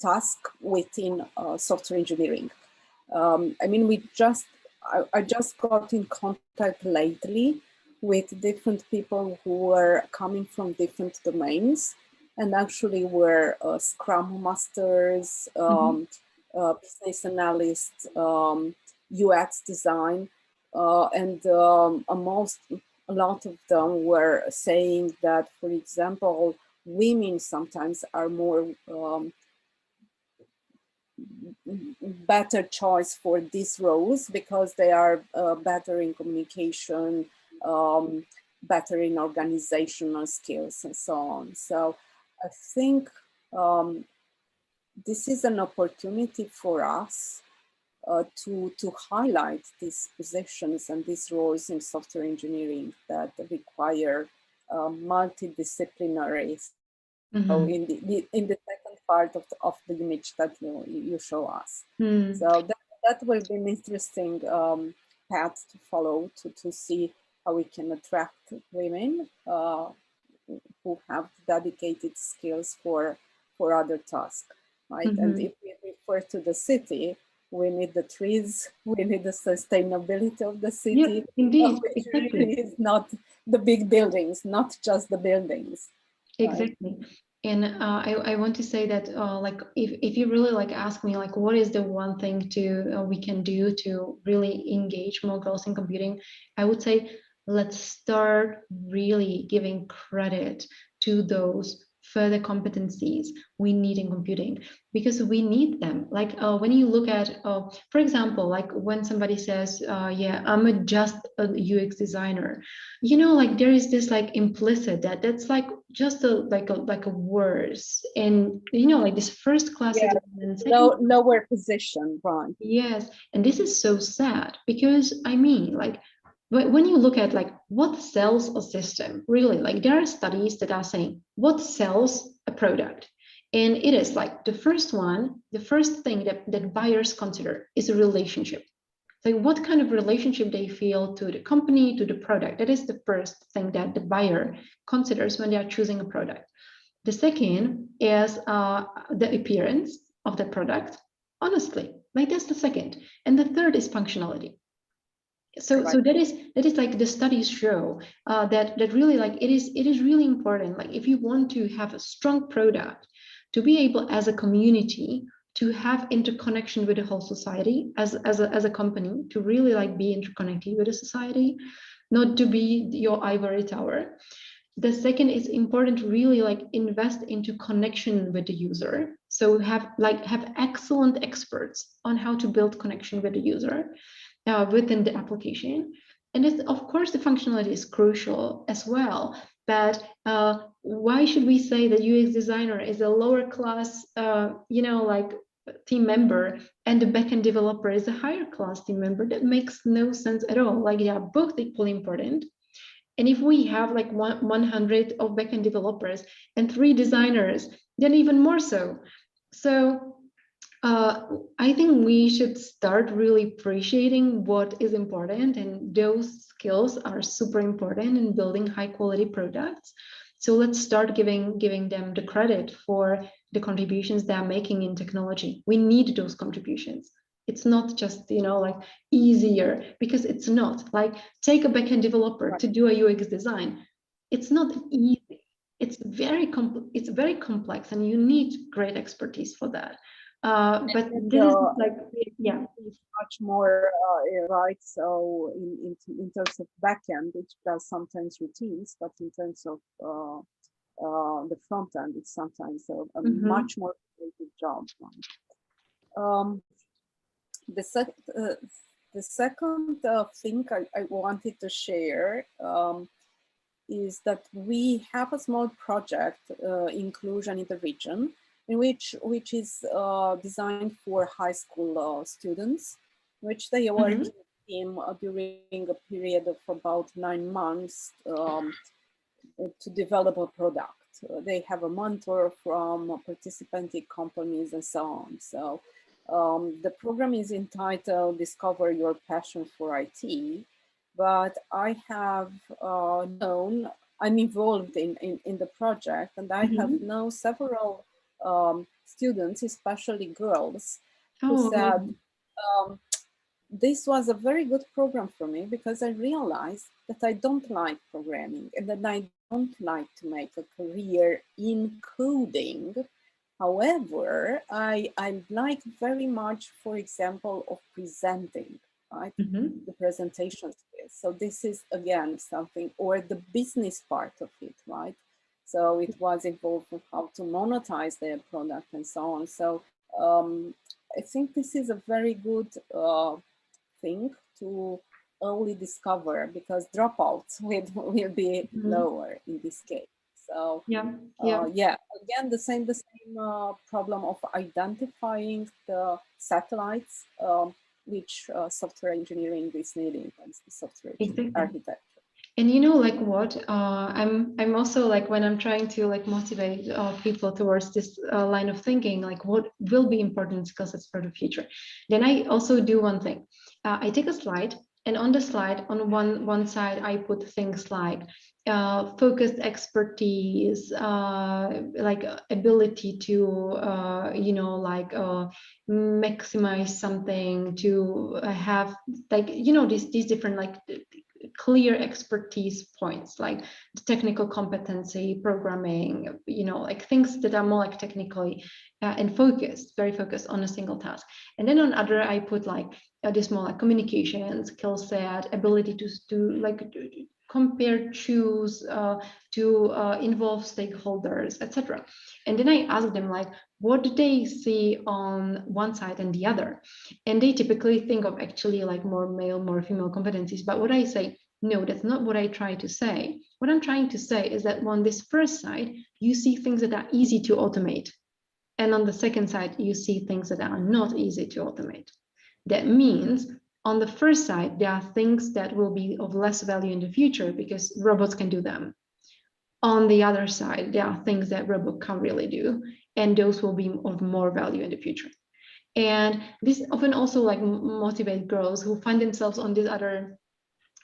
task within software engineering. I mean, I just got in contact lately with different people who were coming from different domains and actually were Scrum Masters, business analysts, UX design, and a lot of them were saying that, for example, women sometimes are more better choice for these roles because they are better in communication, better in organizational skills and so on. So I think this is an opportunity for us to highlight these positions and these roles in software engineering that require multidisciplinary. So in the second part of the image that you show us. So that will be an interesting path to follow to see how we can attract women who have dedicated skills for other tasks, right? And if we refer to the city, we need the trees, we need the sustainability of the city. Yeah, indeed, Which exactly. really is not the big buildings, not just the buildings. Exactly. Right? And I want to say that like if you really like ask me like what is the one thing we can do to really engage more girls in computing, I would say let's start really giving credit to those further competencies we need in computing, because we need them. Like when you look at, for example, like when somebody says, yeah, I'm just a UX designer, you know, like there is this like implicit that's like just like a words, and you know, like this first class citizen, lower position, right? Yes, and this is so sad, because I mean, like when you look at like what sells a system, really, like there are studies that are saying what sells a product, and it is like the first thing that buyers consider is a relationship. Like what kind of relationship they feel to the company, to the product. That is the first thing that the buyer considers when they are choosing a product. The second is the appearance of the product, honestly, like that's the second. And the third is functionality. So that is like the studies show that really like it is really important. Like if you want to have a strong product, to be able as a community to have interconnection with the whole society, as a company, to really like be interconnected with the society, not to be your ivory tower. The second is important to really like invest into connection with the user. So have excellent experts on how to build connection with the user within the application. And it's, of course, the functionality is crucial as well. But why should we say that UX designer is a lower class, you know, like team member, and the backend developer is a higher class team member? That makes no sense at all. Like they are both equally important. And if we have like 100 of backend developers and 3 designers, then even more so. So I think we should start really appreciating what is important, and those skills are super important in building high quality products. So let's start giving them the credit for the contributions they are making in technology. We need those contributions. It's not just, you know, like easier, because it's not. Like take a backend developer to do a UX design. It's not easy. It's very complex, and you need great expertise for that. But this is like, yeah, it's much more right. So in terms of backend, it does sometimes routines, but in terms of the front end, it's sometimes a much more creative job. The second thing I wanted to share is that we have a small project, inclusion in the region, in which is designed for high school students, which they are working in during a period of about 9 months to develop a product. They have a mentor from participating companies and so on. So the program is entitled Discover Your Passion for IT, but I have I'm involved in the project, and I have known several students, especially girls, who said, this was a very good program for me, because I realized that I don't like programming and that I don't like to make a career in coding. However, I like very much, for example, of presenting, right? The presentation skills. So this is, again, something, or the business part of it, right? So it was involved with how to monetize their product and so on. So I think this is a very good thing to early discover, because dropouts will be lower in this case. So yeah, again, the same problem of identifying the satellites which software engineering is needing, and software architecture. And you know, like what, I'm also like, when I'm trying to like motivate people towards this line of thinking, like what will be important skill sets for the future, then I also do one thing. I take a slide, and on the slide, on one side, I put things like focused expertise, like ability to, you know, like maximize something, to have like, you know, these different like clear expertise points, like the technical competency, programming, you know, like things that are more like technically and focused, very focused on a single task. And then on other, I put like this more like communication skill set, ability to like compare, choose, to involve stakeholders, etc. And then I ask them, like, what do they see on one side and the other? And they typically think of actually like more male, more female competencies. But what I say, no, that's not what I try to say. What I'm trying to say is that on this first side, you see things that are easy to automate. And on the second side, you see things that are not easy to automate. That means on the first side, there are things that will be of less value in the future because robots can do them. On the other side, there are things that robots can't really do, and those will be of more value in the future. And this often also like motivate girls who find themselves on this other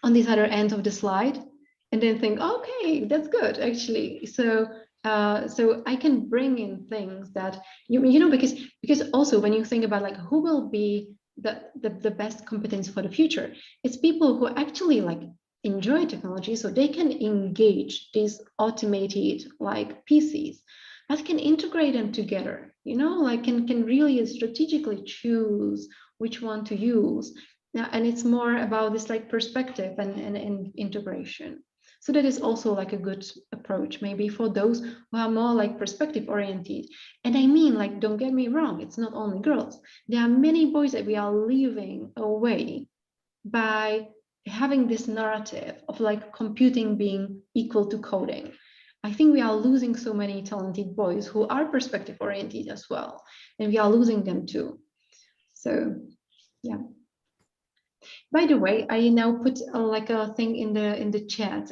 end of the slide, and then think, okay, that's good actually. So I can bring in things that you know, because also when you think about like who will be the best competence for the future, it's people who actually like enjoy technology, so they can engage these automated like PCs, but can integrate them together, you know, like can really strategically choose which one to use. And it's more about this like perspective and integration. So that is also like a good approach, maybe for those who are more like perspective oriented. And I mean, like, don't get me wrong, it's not only girls. There are many boys that we are leaving away by having this narrative of like computing being equal to coding. I think we are losing so many talented boys who are perspective oriented as well, and we are losing them too. So yeah. By the way, I now put like a thing in the chat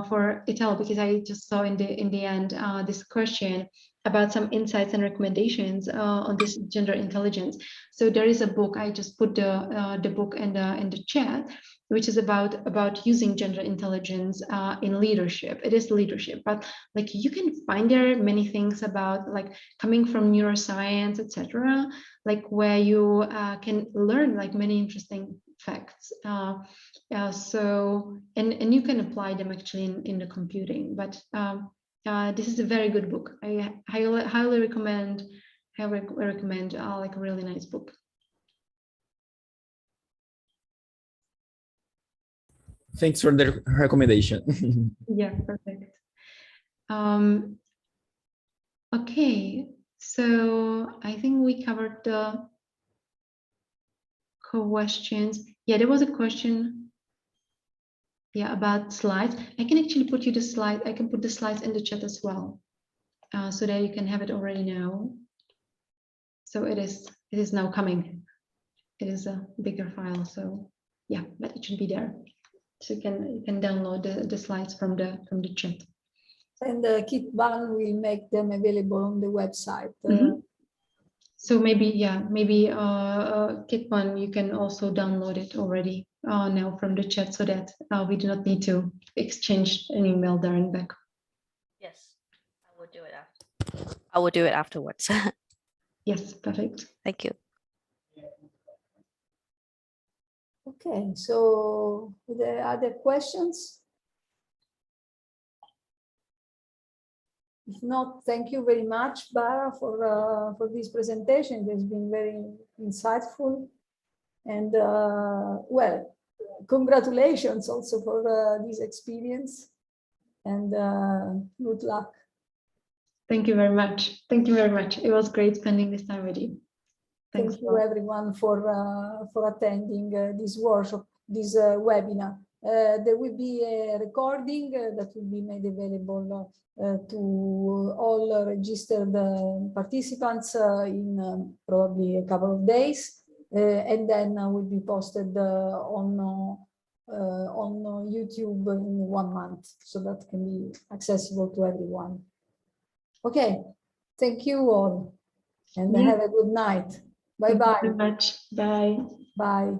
for Ital, because I just saw in the end this question about some insights and recommendations on this gender intelligence. So there is a book. I just put the book in the chat, which is about using gender intelligence in leadership. It is leadership, but like you can find there many things about like coming from neuroscience, etc., like where you can learn like many interesting facts. So and you can apply them actually in the computing. But this is a very good book. I highly recommend. Like a really nice book. Thanks for the recommendation. Yeah, perfect. Okay, so I think we covered the questions. Yeah, there was a question, yeah, about slides. I can actually put you the slide. I can put the slides in the chat as well, so that you can have it already now. So it is now coming. It is a bigger file, so yeah, but it should be there. So you can download the slides from the chat. And Kit Van will make them available on the website. So maybe, yeah, maybe Kit Van, you can also download it already now from the chat, so that we do not need to exchange an email there and back. Yes, I will do it after. I will do it afterwards. Yes, perfect. Thank you. Okay, so are there other questions? If not, thank you very much, Bara, for this presentation. It has been very insightful. And well, congratulations also for this experience, and good luck. Thank you very much. Thank you very much. It was great spending this time with you. Thanks. Thank you everyone for attending this workshop, this webinar. There will be a recording that will be made available to all registered participants in probably a couple of days, and then will be posted on YouTube in 1 month, so that can be accessible to everyone. Okay, thank you all, and have a good night. Bye-bye. Thank you very much. Bye. Bye.